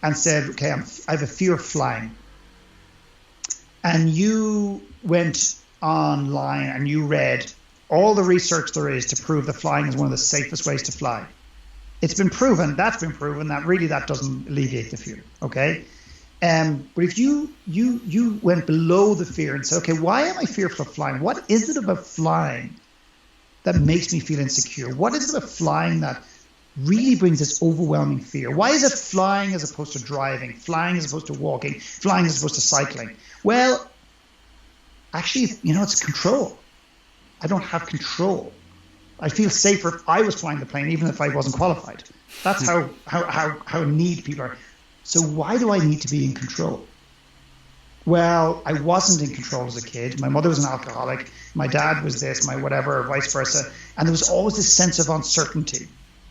and said, okay, I have a fear of flying, and you went online and you read all the research there is to prove that flying is one of the safest ways to fly. It's been proven, that's been proven, that really that doesn't alleviate the fear, okay? But if you went below the fear and said, okay, why am I fearful of flying? What is it about flying that makes me feel insecure? What is it about flying that really brings this overwhelming fear? Why is it flying as opposed to driving, flying as opposed to walking, flying as opposed to cycling? Well, actually, it's control. I don't have control. I feel safer if I was flying the plane, even if I wasn't qualified. That's how neat people are. So why do I need to be in control? Well, I wasn't in control as a kid. My mother was an alcoholic. My dad was this, my whatever, or vice versa. And there was always this sense of uncertainty.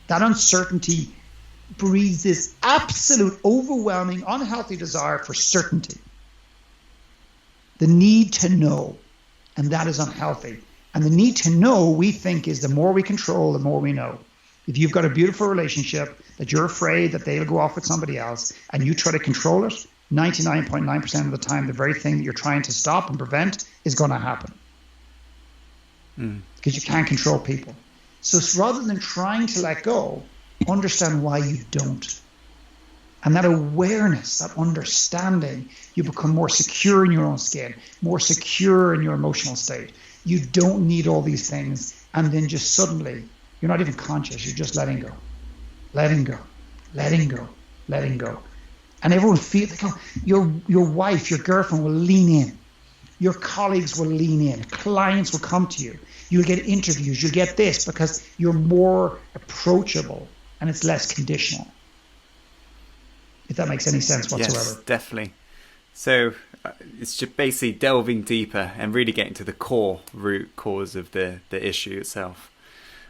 That uncertainty breeds this absolute, overwhelming, unhealthy desire for certainty. The need to know, and that is unhealthy. And the need to know, we think, is the more we control, the more we know. If you've got a beautiful relationship that you're afraid that they'll go off with somebody else and you try to control it, 99.9% of the time, the very thing that you're trying to stop and prevent is going to happen. Because you can't control people. So rather than trying to let go, understand why you don't. And that awareness, that understanding, you become more secure in your own skin, more secure in your emotional state. You don't need all these things. And then just suddenly, you're not even conscious. You're just letting go, letting go, letting go, letting go. And everyone feels like, oh, your wife, your girlfriend will lean in. Your colleagues will lean in. Clients will come to you. You'll get interviews. You'll get this because you're more approachable and it's less conditional. If that makes any sense whatsoever. Yes, definitely. So it's just basically delving deeper and really getting to the root cause of the issue itself.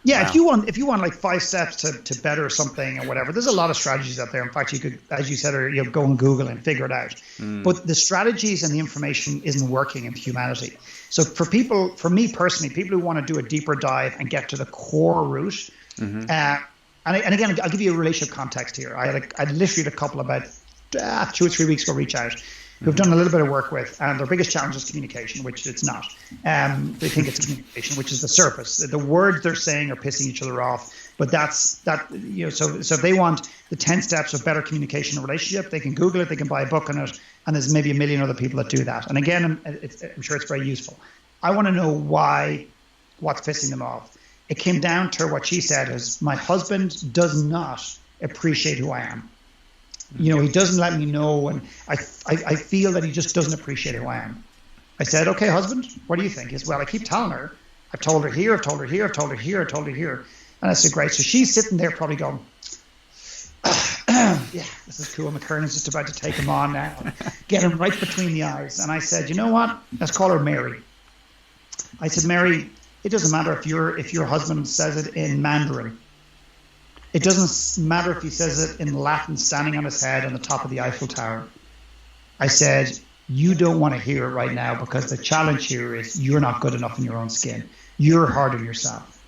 Yeah, Wow. if you want like 5 steps to better something or whatever, there's a lot of strategies out there. In fact, you could, as you said, go on Google and figure it out. But the strategies and the information isn't working in humanity. So for me personally, people who want to do a deeper dive and get to the core root. And again, I'll give you a relationship context here. I literally had a couple about 2 or 3 weeks ago reach out, who've done a little bit of work with, and their biggest challenge is communication, which it's not. They think it's communication, which is the surface. The words they're saying are pissing each other off, but so if they want the 10 steps of better communication in a relationship, they can Google it, they can buy a book on it, and there's maybe a million other people that do that. And again, I'm sure it's very useful. I want to know what's pissing them off. It came down to what she said is, my husband does not appreciate who I am. He doesn't let me know, and I feel that he just doesn't appreciate who I am. I said, okay, husband, what do you think? He said, well, I keep telling her. I've told her here, I've told her here, I've told her here, I've told her here. And I said, great. So she's sitting there probably going, yeah, this is cool. Mckernan's just about to take him on now. Get him right between the eyes. And I said, you know what? Let's call her Mary. I said, Mary, it doesn't matter if your husband says it in Mandarin. It doesn't matter if he says it in Latin, standing on his head on the top of the Eiffel Tower. I said, you don't want to hear it right now, because the challenge here is you're not good enough in your own skin. You're hard on yourself.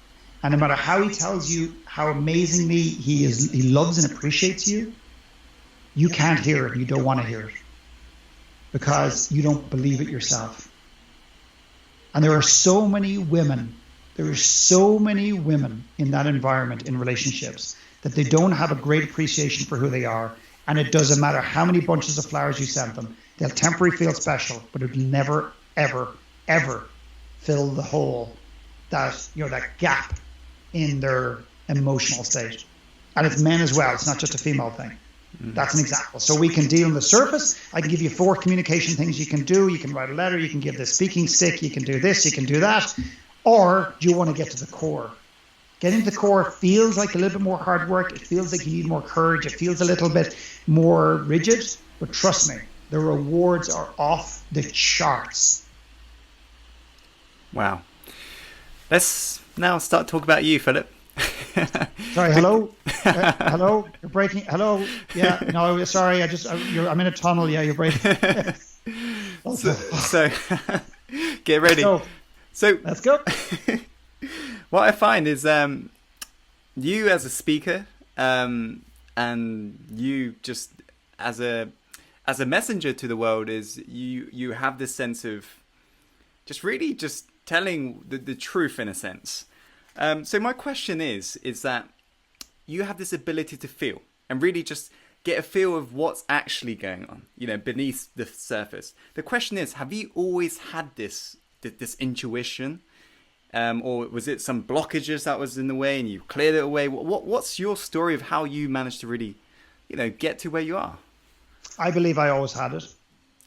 And no matter how he tells you how amazingly he loves and appreciates you, you can't hear it. You don't want to hear it because you don't believe it yourself. And there are so many women in that environment, in relationships, that they don't have a great appreciation for who they are. And it doesn't matter how many bunches of flowers you send them. They'll temporarily feel special, but it will never, ever, ever fill the hole, that gap in their emotional state. And it's men as well. It's not just a female thing. That's an example. So we can deal on the surface. I can give you 4 communication things you can do. You can write a letter. You can give the speaking stick. You can do this. You can do that. Or do you want to get to the core? Getting to the core feels like a little bit more hard work. It feels like you need more courage. It feels a little bit more rigid. But trust me, the rewards are off the charts. Wow. Let's now start talking about you, Philip. Sorry, hello? Hello? You're breaking. Hello? Yeah, no, sorry. I'm in a tunnel. Yeah, you're breaking. so get ready. So let's go. What I find is you as a speaker and you just as a messenger to the world is you have this sense of just really just telling the truth in a sense. So my question is that you have this ability to feel and really just get a feel of what's actually going on, beneath the surface. The question is, have you always had this intuition, or was it some blockages that was in the way and you cleared it away? What's your story of how you managed to really, get to where you are? I believe I always had it.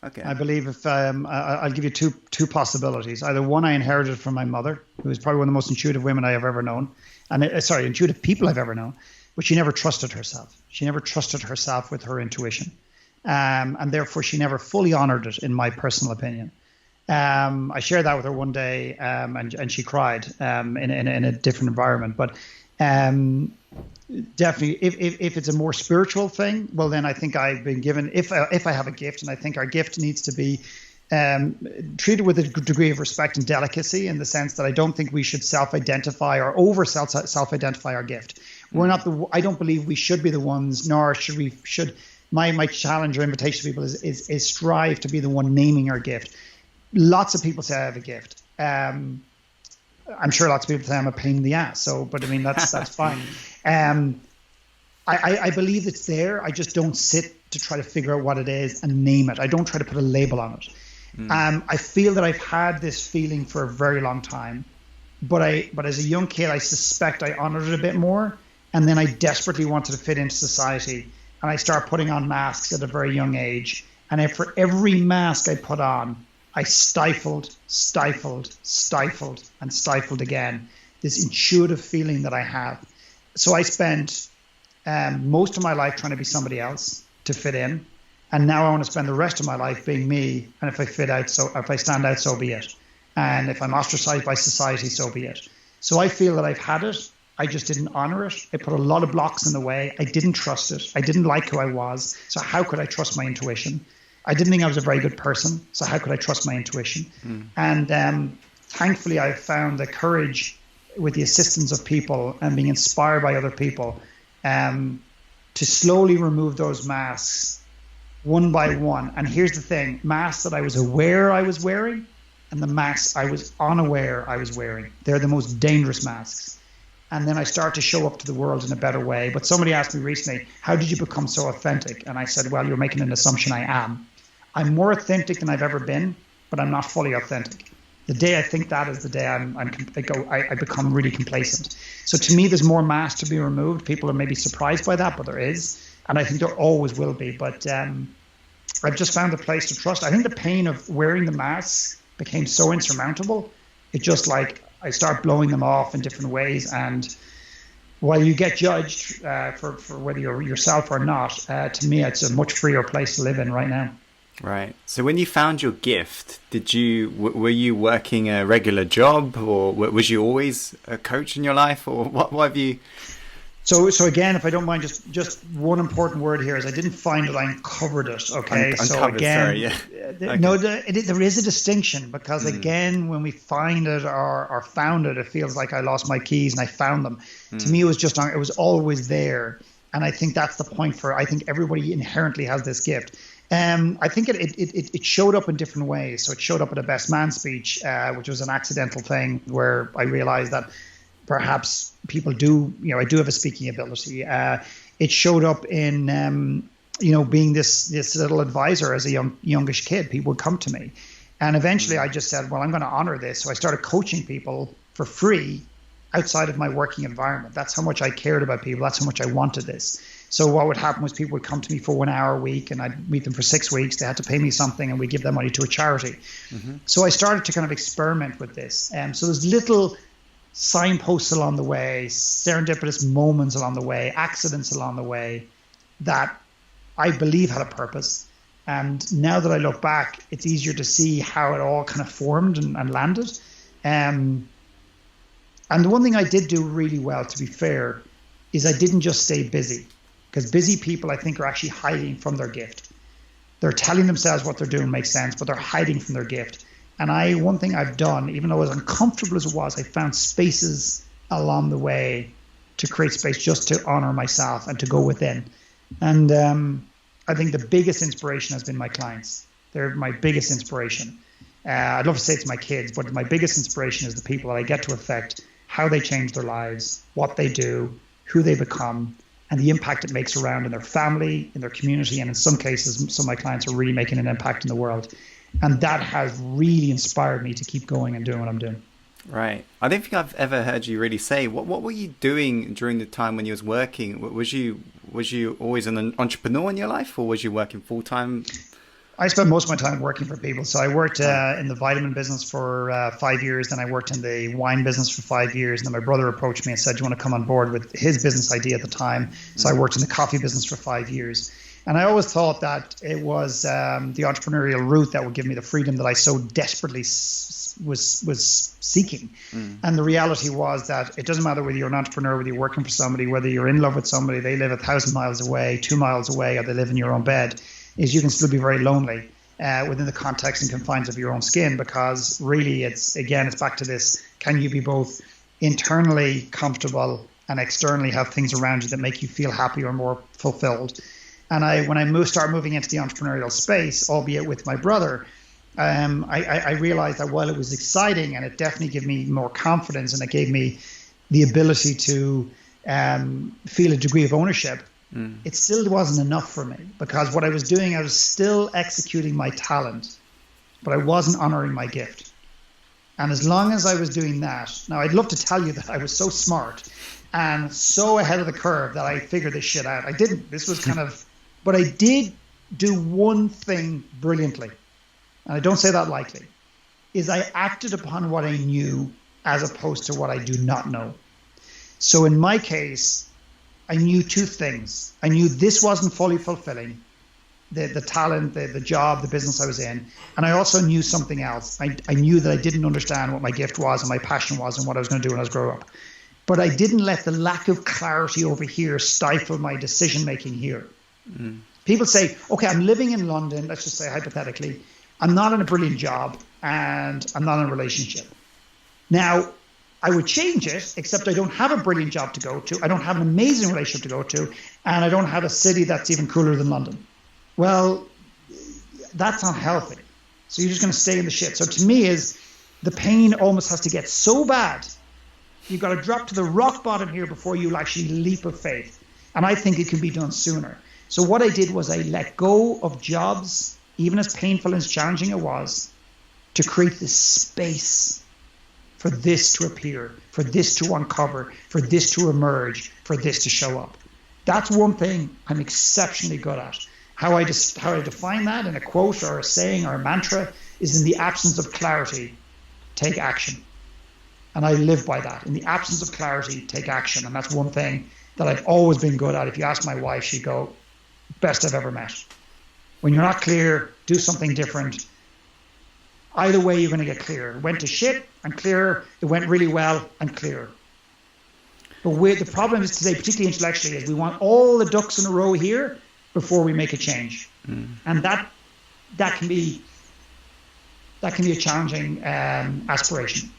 Okay. I believe if I'll give you two possibilities. Either one, I inherited from my mother, who is probably one of the most intuitive women I have ever known, intuitive people I've ever known, but she never trusted herself. She never trusted herself with her intuition, and therefore she never fully honored it, in my personal opinion. I shared that with her one day, and she cried in a different environment. But definitely, if it's a more spiritual thing, well, then I think I've been given. If I have a gift, and I think our gift needs to be treated with a degree of respect and delicacy, in the sense that I don't think we should self-identify or over self-identify our gift. We're not I don't believe we should be the ones, nor should we. My challenge or invitation to people is strive to be the one naming our gift. Lots of people say I have a gift. I'm sure lots of people say I'm a pain in the ass. So, but I mean, that's fine. I believe it's there. I just don't sit to try to figure out what it is and name it. I don't try to put a label on it. I feel that I've had this feeling for a very long time, but as a young kid, I suspect I honored it a bit more. And then I desperately wanted to fit into society, and I start putting on masks at a very young age. And for every mask I put on, I stifled again this intuitive feeling that I have. So I spent most of my life trying to be somebody else to fit in, and now I want to spend the rest of my life being me. And if I if I stand out, so be it. And if I'm ostracized by society, so be it. So I feel that I've had it. I just didn't honor it. I put a lot of blocks in the way. I didn't trust it. I didn't like who I was. So how could I trust my intuition? I didn't think I was a very good person. So how could I trust my intuition? And thankfully, I found the courage with the assistance of people and being inspired by other people to slowly remove those masks one by one. And here's the thing, masks that I was aware I was wearing and the masks I was unaware I was wearing. They're the most dangerous masks. And then I start to show up to the world in a better way. But somebody asked me recently, how did you become so authentic? And I said, well, you're making an assumption I am. I'm more authentic than I've ever been, but I'm not fully authentic. The day I think that is the day I become really complacent. So to me, there's more masks to be removed. People are maybe surprised by that, but there is. And I think there always will be. But I've just found a place to trust. I think the pain of wearing the masks became so insurmountable. It just like I start blowing them off in different ways. And while you get judged for whether you're yourself or not, to me, it's a much freer place to live in right now. Right. So when you found your gift, were you working a regular job, or was you always a coach in your life, or what have you? So again, if I don't mind, just one important word here is I didn't find it, I uncovered it. Okay. So again, sorry, yeah. Okay. No, there is a distinction because again, when we find it or found it, it feels like I lost my keys and I found them. To me, it was always there, and I think that's the point I think everybody inherently has this gift. I think it showed up in different ways. So it showed up at a best man speech, which was an accidental thing where I realized that perhaps people I do have a speaking ability. It showed up in, being this little advisor as a youngish kid. People would come to me. And eventually I just said, well, I'm going to honor this. So I started coaching people for free outside of my working environment. That's how much I cared about people. That's how much I wanted this. So what would happen was people would come to me for 1 hour a week and I'd meet them for 6 weeks. They had to pay me something and we give that money to a charity. So I started to kind of experiment with this. So there's little signposts along the way, serendipitous moments along the way, accidents along the way that I believe had a purpose. And now that I look back, it's easier to see how it all kind of formed and landed. And the one thing I did do really well, to be fair, is I didn't just stay busy. Because busy people, I think, are actually hiding from their gift. They're telling themselves what they're doing makes sense, but they're hiding from their gift. And one thing I've done, even though as uncomfortable as it was, I found spaces along the way to create space just to honor myself and to go within. And I think the biggest inspiration has been my clients. They're my biggest inspiration. I'd love to say it's my kids, but my biggest inspiration is the people that I get to affect, how they change their lives, what they do, who they become, and the impact it makes around in their family, in their community, and in some cases, some of my clients are really making an impact in the world. And that has really inspired me to keep going and doing what I'm doing. Right. I don't think I've ever heard you really say, what were you doing during the time when you was working? Was you always an entrepreneur in your life, or was you working full-time? I spent most of my time working for people. So I worked in the vitamin business for 5 years. Then I worked in the wine business for 5 years. And then my brother approached me and said, do you want to come on board with his business idea at the time? So I worked in the coffee business for 5 years. And I always thought that it was the entrepreneurial route that would give me the freedom that I so desperately was seeking. And the reality was that it doesn't matter whether you're an entrepreneur, whether you're working for somebody, whether you're in love with somebody, they live 1,000 miles away, 2 miles away, or they live in your own bed, is you can still be very lonely within the context and confines of your own skin, because really it's back to this, can you be both internally comfortable and externally have things around you that make you feel happy or more fulfilled? And when I started moving into the entrepreneurial space, albeit with my brother, I realized that while it was exciting and it definitely gave me more confidence and it gave me the ability to feel a degree of ownership, it still wasn't enough for me, because what I was doing, I was still executing my talent, but I wasn't honoring my gift. And as long as I was doing that, now I'd love to tell you that I was so smart and so ahead of the curve that I figured this shit out. I didn't. This was but I did do one thing brilliantly, and I don't say that lightly, is I acted upon what I knew as opposed to what I do not know. So in my case, I knew two things. I knew this wasn't fully fulfilling, the talent, the job, the business I was in. And I also knew something else. I knew that I didn't understand what my gift was and my passion was and what I was going to do when I was growing up. but I didn't let the lack of clarity over here stifle my decision making here. People say, okay, I'm living in London, let's just say hypothetically, I'm not in a brilliant job and I'm not in a relationship. Now, I would change it, except I don't have a brilliant job to go to, I don't have an amazing relationship to go to, and I don't have a city that's even cooler than London. Well, that's not healthy. So you're just going to stay in the shit. So to me is the pain almost has to get so bad. You've got to drop to the rock bottom here before you actually leap of faith. And I think it can be done sooner. So what I did was I let go of jobs, even as painful and as challenging it was, to create this space for this to appear, for this to uncover, for this to emerge, for this to show up. That's one thing I'm exceptionally good at. How I define that in a quote or a saying or a mantra is, in the absence of clarity, take action. And I live by that. In the absence of clarity, take action. And that's one thing that I've always been good at. If you ask my wife, she'd go, best I've ever met. When you're not clear, do something different. Either way, you're going to get clear. It went to shit and clear. It went really well and clear. But the problem is today, particularly intellectually, is we want all the ducks in a row here before we make a change. And that can be a challenging aspiration.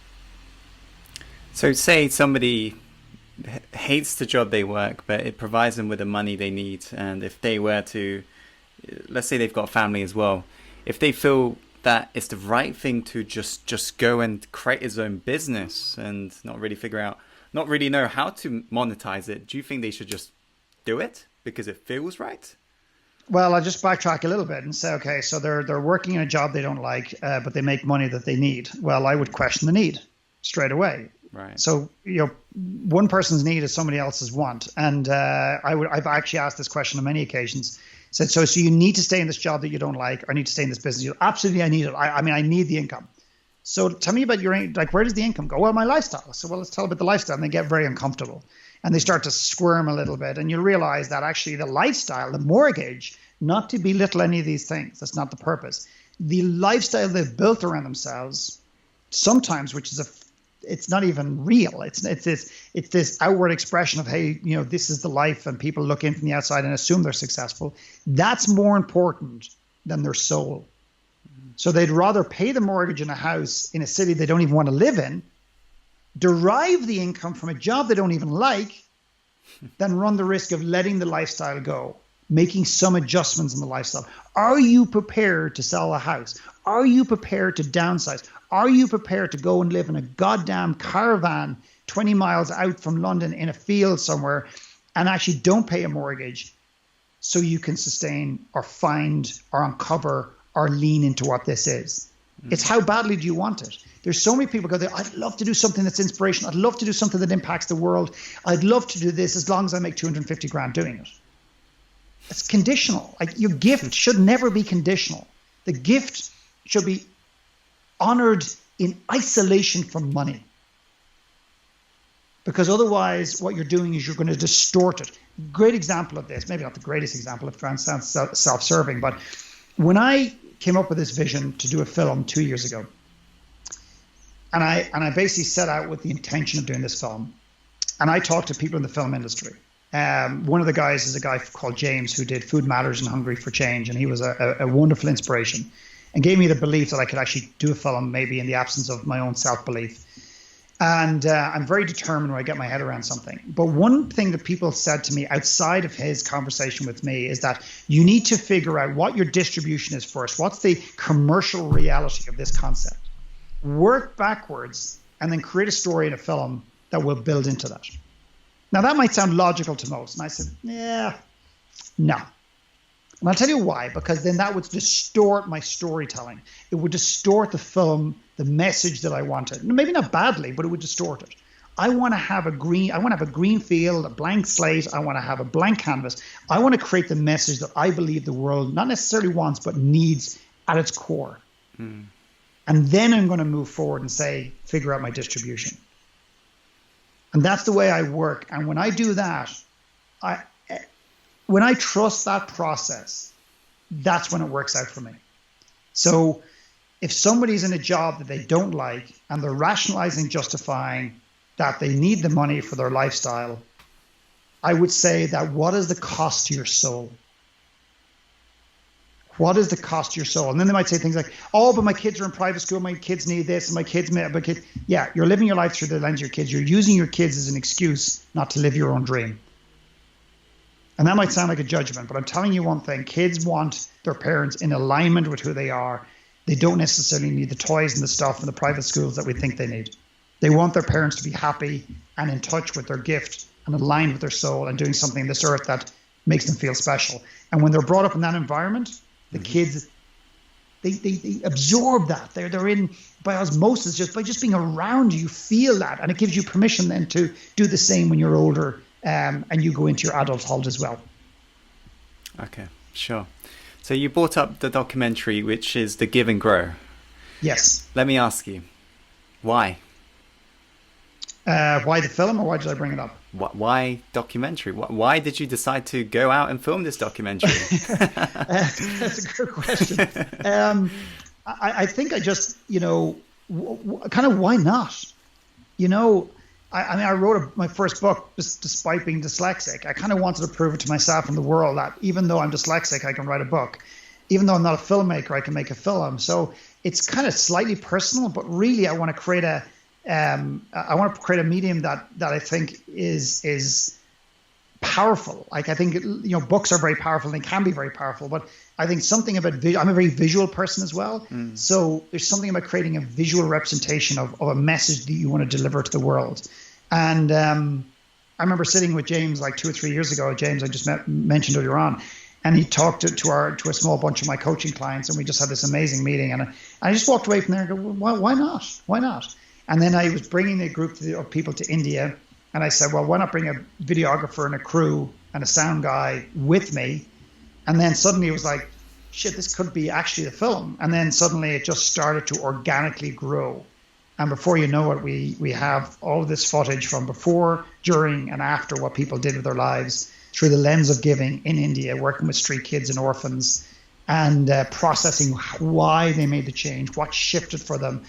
So say somebody hates the job they work, but it provides them with the money they need. And if they were to, let's say they've got a family as well, if they feel that it's the right thing to just go and create his own business and not really know how to monetize it, do you think they should just do it because it feels right? Well, I'll just backtrack a little bit and say, okay, so they're working in a job they don't like, but they make money that they need. Well, I would question the need straight away. Right. So, one person's need is somebody else's want. And I've actually asked this question on many occasions. Said, so you need to stay in this job that you don't like, or need to stay in this business? Absolutely, I need it. I need the income. So tell me about where does the income go? Well, my lifestyle. So, let's tell about the lifestyle. And they get very uncomfortable. And they start to squirm a little bit. And you'll realize that actually the lifestyle, the mortgage, not to belittle any of these things, that's not the purpose. The lifestyle they've built around themselves, sometimes, which is it's not even real. It's this outward expression of, hey, this is the life, and people look in from the outside and assume they're successful. That's more important than their soul. So they'd rather pay the mortgage in a house in a city they don't even want to live in, derive the income from a job they don't even like, than run the risk of letting the lifestyle go, making some adjustments in the lifestyle. Are you prepared to sell a house? Are you prepared to downsize? Are you prepared to go and live in a goddamn caravan 20 miles out from London in a field somewhere and actually don't pay a mortgage so you can sustain or find or uncover or lean into what this is? It's how badly do you want it? There's so many people go there, I'd love to do something that's inspirational. I'd love to do something that impacts the world. I'd love to do this as long as I make 250 grand doing it. It's conditional. Like, your gift should never be conditional. The gift should be honored in isolation from money. Because otherwise what you're doing is you're going to distort it. Great example of this, maybe not the greatest example, if it sounds self-serving, but when I came up with this vision to do a film 2 years ago, and I basically set out with the intention of doing this film, and I talked to people in the film industry. One of the guys is a guy called James who did Food Matters and Hungry for Change, and he was a wonderful inspiration and gave me the belief that I could actually do a film maybe in the absence of my own self-belief. And I'm very determined when I get my head around something. But one thing that people said to me outside of his conversation with me is that you need to figure out what your distribution is first. What's the commercial reality of this concept? Work backwards and then create a story in a film that will build into that. Now, that might sound logical to most. And I said, no. And I'll tell you why, because then that would distort my storytelling. It would distort the film, the message that I wanted. Maybe not badly, but it would distort it. I want to have a green field, a blank slate. I want to have a blank canvas. I want to create the message that I believe the world not necessarily wants, but needs at its core. And then I'm going to move forward and say, figure out my distribution. And that's the way I work. And when I do that, when I trust that process, that's when it works out for me. So if somebody's in a job that they don't like and they're rationalizing, justifying, that they need the money for their lifestyle, I would say that what is the cost to your soul? What is the cost to your soul? And then they might say things like, oh, but my kids are in private school, my kids need this, and my kids. Yeah, you're living your life through the lens of your kids. You're using your kids as an excuse not to live your own dream. And that might sound like a judgment, but I'm telling you one thing. Kids want their parents in alignment with who they are. They don't necessarily need the toys and the stuff and the private schools that we think they need. They want their parents to be happy and in touch with their gift and aligned with their soul and doing something in this earth that makes them feel special. And when they're brought up in that environment, the kids, they absorb that. They're in by osmosis, just by just being around you feel that, and it gives you permission then to do the same when you're older, and you go into your adulthood as well. Okay, sure. So you brought up the documentary, which is The Give and Grow. Yes. Let me ask you, why? Why the film, or why did I bring it up? Why documentary? Why did you decide to go out and film this documentary? That's a good question. I think I just, kind of why not? I wrote my first book despite being dyslexic. I kind of wanted to prove it to myself and the world that even though I'm dyslexic, I can write a book. Even though I'm not a filmmaker, I can make a film. So it's kind of slightly personal, but really I want to create a medium that I think is powerful. Like I think books are very powerful and they can be very powerful, but I think something about I'm a very visual person as well. So there's something about creating a visual representation of a message that you want to deliver to the world. And I remember sitting with James like 2 or 3 years ago. James, I just mentioned earlier on, and he talked to a small bunch of my coaching clients, and we just had this amazing meeting. And I just walked away from there and go, well, why not? Why not? And then I was bringing a group of people to India, and I said, well, why not bring a videographer and a crew and a sound guy with me? And then suddenly it was like, shit, this could be actually a film. And then suddenly it just started to organically grow. And before you know it, we have all of this footage from before, during, and after what people did with their lives through the lens of giving in India, working with street kids and orphans, and processing why they made the change, what shifted for them,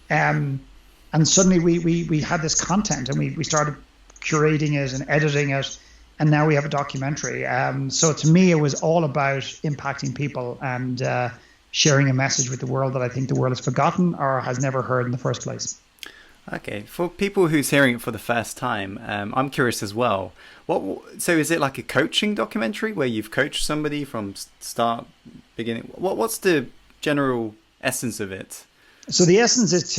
and suddenly we had this content, and we started curating it and editing it, and now we have a documentary. So to me, it was all about impacting people and sharing a message with the world that I think the world has forgotten or has never heard in the first place. Okay, for people who's hearing it for the first time, I'm curious as well. So is it like a coaching documentary where you've coached somebody from beginning? What's the general essence of it? So the essence is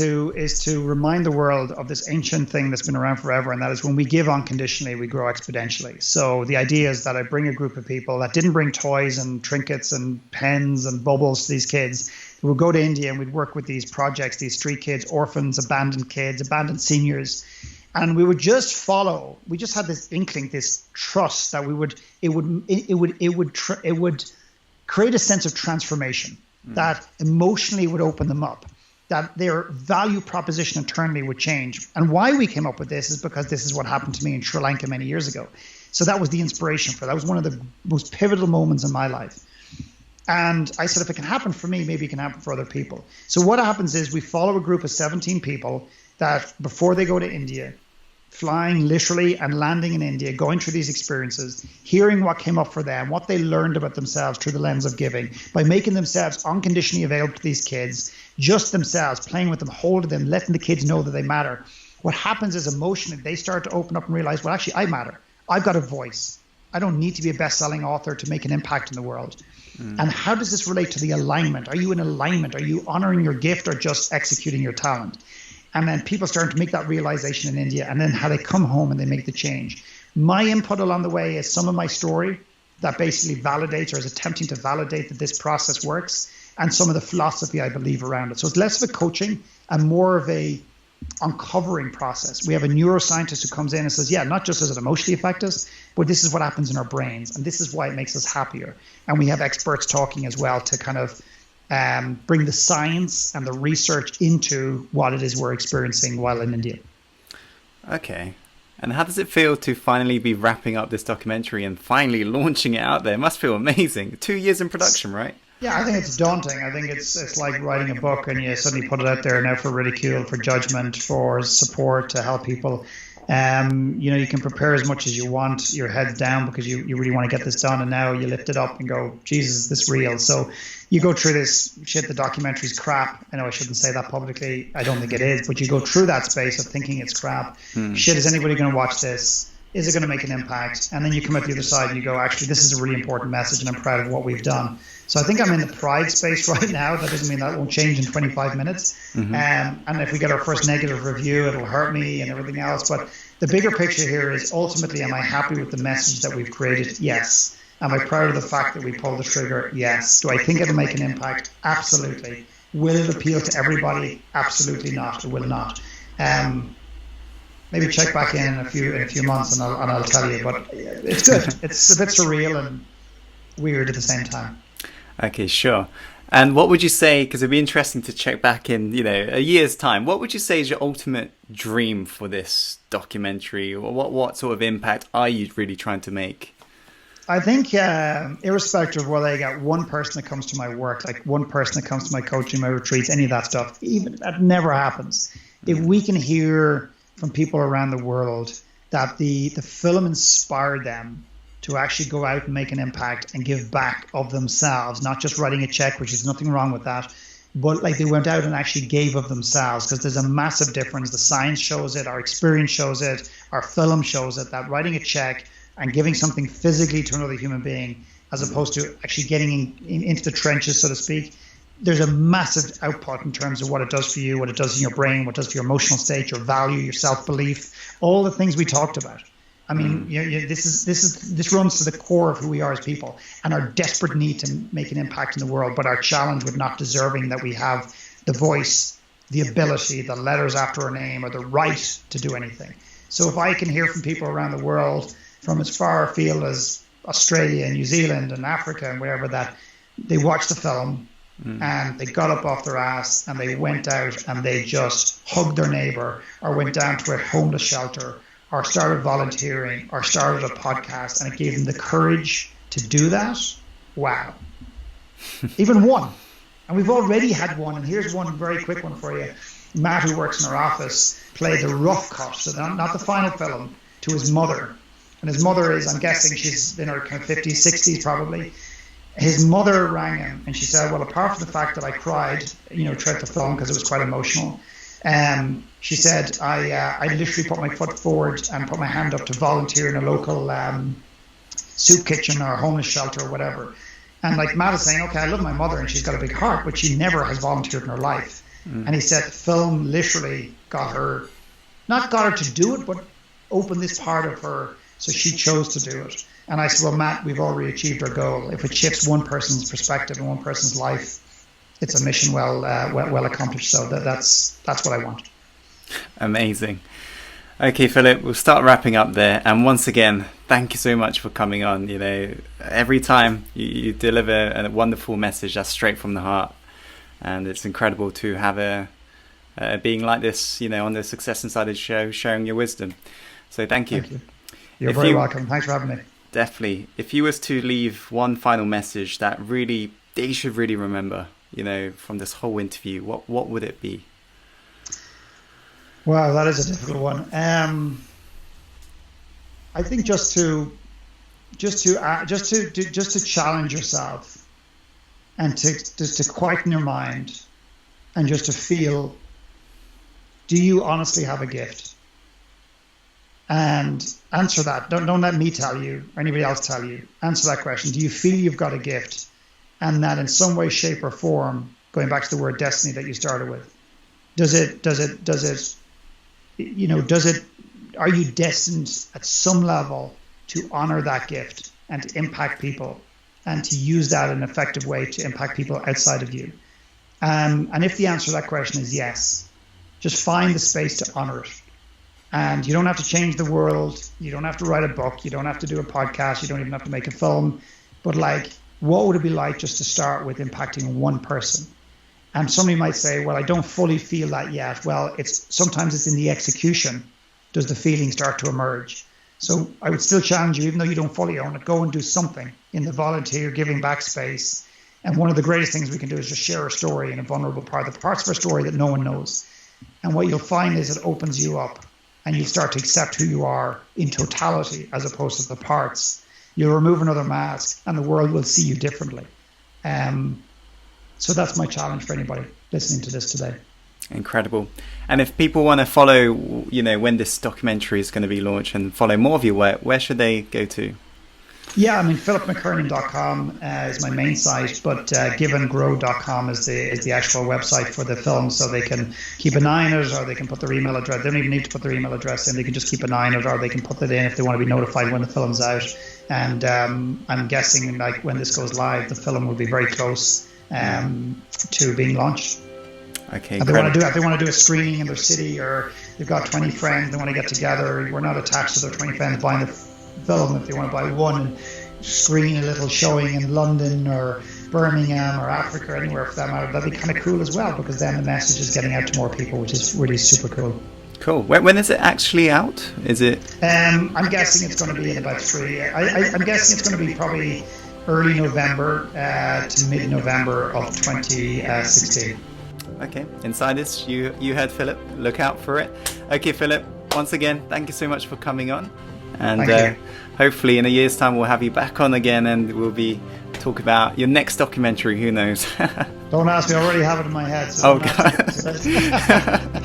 to remind the world of this ancient thing that's been around forever, and that is when we give unconditionally, we grow exponentially. So the idea is that I bring a group of people that didn't bring toys and trinkets and pens and bubbles to these kids. We'll go to India and we'd work with these projects, these street kids, orphans, abandoned kids, abandoned seniors, and we would just follow. We just had this inkling, this trust that it would create a sense of transformation that emotionally would open them up, that their value proposition internally would change. And why we came up with this is because this is what happened to me in Sri Lanka many years ago. So that was the inspiration for that. Was one of the most pivotal moments in my life. And I said, if it can happen for me, maybe it can happen for other people. So what happens is we follow a group of 17 people that before they go to India, flying literally and landing in India, going through these experiences, hearing what came up for them, what they learned about themselves through the lens of giving, by making themselves unconditionally available to these kids, just themselves, playing with them, holding them, letting the kids know that they matter. What happens is emotionally, they start to open up and realize, well, actually, I matter. I've got a voice. I don't need to be a best-selling author to make an impact in the world. And how does this relate to the alignment? Are you in alignment? Are you honoring your gift or just executing your talent? And then people starting to make that realization in India, and then how they come home and they make the change. My input along the way is some of my story that basically validates or is attempting to validate that this process works, and some of the philosophy I believe around it. So it's less of a coaching and more of a uncovering process. We have a neuroscientist who comes in and says, yeah, not just does it emotionally affect us, but this is what happens in our brains, and this is why it makes us happier. And we have experts talking as well to kind of bring the science and the research into what it is we're experiencing while in India. Okay. And how does it feel to finally be wrapping up this documentary and finally launching it out there? It must feel amazing. 2 years in production, right? Yeah, I think it's daunting. I think it's like writing a book and you suddenly put it out there now for ridicule, for judgment, for support to help people. You can prepare as much as you want, your head's down because you really want to get this done, and now you lift it up and go, Jesus, is this real? So you go through this shit, the documentary's crap. I know I shouldn't say that publicly. I don't think it is, but you go through that space of thinking it's crap. Shit, is anybody going to watch this? Is it going to make an impact? And then you come out the other side and you go, actually, this is a really important message and I'm proud of what we've done. So I think I'm in the pride space right now. That doesn't mean that won't change in 25 minutes. And if we get our first negative review, it'll hurt me and everything else. But the bigger picture here is ultimately, am I happy with the message that we've created? Yes. Am I proud of the fact that we pulled the trigger? Yes. Do I think it'll make an impact? Absolutely. Will it appeal to everybody? Absolutely not. It will not. Maybe check back in a few months and I'll tell you. But it's good. It's a bit surreal and weird at the same time. Okay, sure. And what would you say, because it'd be interesting to check back in, a year's time, what would you say is your ultimate dream for this documentary? Or what sort of impact are you really trying to make? I think irrespective of whether I got one person that comes to my work, like one person that comes to my coaching, my retreats, any of that stuff, even that never happens. If we can hear from people around the world that the film inspired them to actually go out and make an impact and give back of themselves, not just writing a check, which is nothing wrong with that, but like they went out and actually gave of themselves, because there's a massive difference. The science shows it, our experience shows it, our film shows it, that writing a check and giving something physically to another human being, as opposed to actually getting into the trenches, so to speak, there's a massive output in terms of what it does for you, what it does in your brain, what it does for your emotional state, your value, your self-belief, all the things we talked about. I mean, this runs to the core of who we are as people and our desperate need to make an impact in the world, but our challenge with not deserving that we have the voice, the ability, the letters after our name, or the right to do anything. So if I can hear from people around the world, from as far afield as Australia and New Zealand and Africa and wherever, that they watched the film and they got up off their ass and they went out and they just hugged their neighbor, or went down to a homeless shelter, or started volunteering, or started a podcast, and it gave them the courage to do that. Wow. Even one. And we've already had one, and here's one very quick one for you. Matt, who works in our office, played the rough cut, so not the final film, to his mother. And his mother is, I'm guessing she's in her kind of 50s, 60s probably. His mother rang him and she said, well, apart from the fact that I cried, throughout the film because it was quite emotional, she said, I literally put my foot forward and put my hand up to volunteer in a local soup kitchen or homeless shelter or whatever. And like Matt is saying, okay, I love my mother and she's got a big heart, but she never has volunteered in her life. And he said the film literally got her to do it, but opened this part of her, so she chose to do it. And I said, well, Matt, we've already achieved our goal. If it shifts one person's perspective and one person's life, it's a mission well accomplished. So that's what I want. Amazing. Okay, Philip, we'll start wrapping up there. And once again, thank you so much for coming on. Every time you deliver a wonderful message that's straight from the heart. And it's incredible to have a being like this, on the Success Insider show, sharing your wisdom. So thank you. Thank you. You're very welcome. Thanks for having me. Definitely. If you was to leave one final message that they should really remember, from this whole interview, what would it be? Wow, that is a difficult one. I think just to challenge yourself and to quieten your mind and just to feel, do you honestly have a gift? And answer that. Don't let me tell you or anybody else tell you. Answer that question. Do you feel you've got a gift? And that in some way, shape, or form, going back to the word destiny that you started with, are you destined at some level to honor that gift and to impact people and to use that in an effective way to impact people outside of you? And if the answer to that question is yes, just find the space to honor it. And you don't have to change the world. You don't have to write a book. You don't have to do a podcast. You don't even have to make a film. But what would it be like just to start with impacting one person? And somebody might say, well, I don't fully feel that yet. Well, sometimes it's in the execution. Does the feeling start to emerge? So I would still challenge you, even though you don't fully own it, go and do something in the volunteer giving back space And one of the greatest things we can do is just share a story in a vulnerable part, the parts of our story that no one knows. And what you'll find is it opens you up, and you start to accept who you are in totality as opposed to the parts. You'll remove another mask, and the world will see you differently. So that's my challenge for anybody listening to this today. Incredible. And if people want to follow, when this documentary is going to be launched and follow more of your work, where should they go to? Yeah, I mean, philipmckernan.com is my main site, but giveandgrow.com is the actual website for the film, so they can keep an eye on it, or they can put their email address. They don't even need to put their email address in. They can just keep an eye on it, or they can put it in if they want to be notified when the film's out. And I'm guessing, like, when this goes live, the film will be very close to being launched. Okay. If they want to do a screening in their city, or they've got 20 friends, they want to get together. We're not attached to their 20 friends buying the film. If they want to buy one and screen a little showing in London or Birmingham or Africa or anywhere for that matter, that'd be kind of cool as well, because then the message is getting out to more people, which is really super cool. Cool. When is it actually out? Is it? I'm guessing it's going to be in about 3. I'm guessing it's going to be probably early November to mid-November of 2016. Okay, insiders, you heard Philip. Look out for it. Okay, Philip, once again, thank you so much for coming on. And hopefully in a year's time we'll have you back on again, and we'll be talk about your next documentary. Who knows? Don't ask me. I already have it in my head. So God.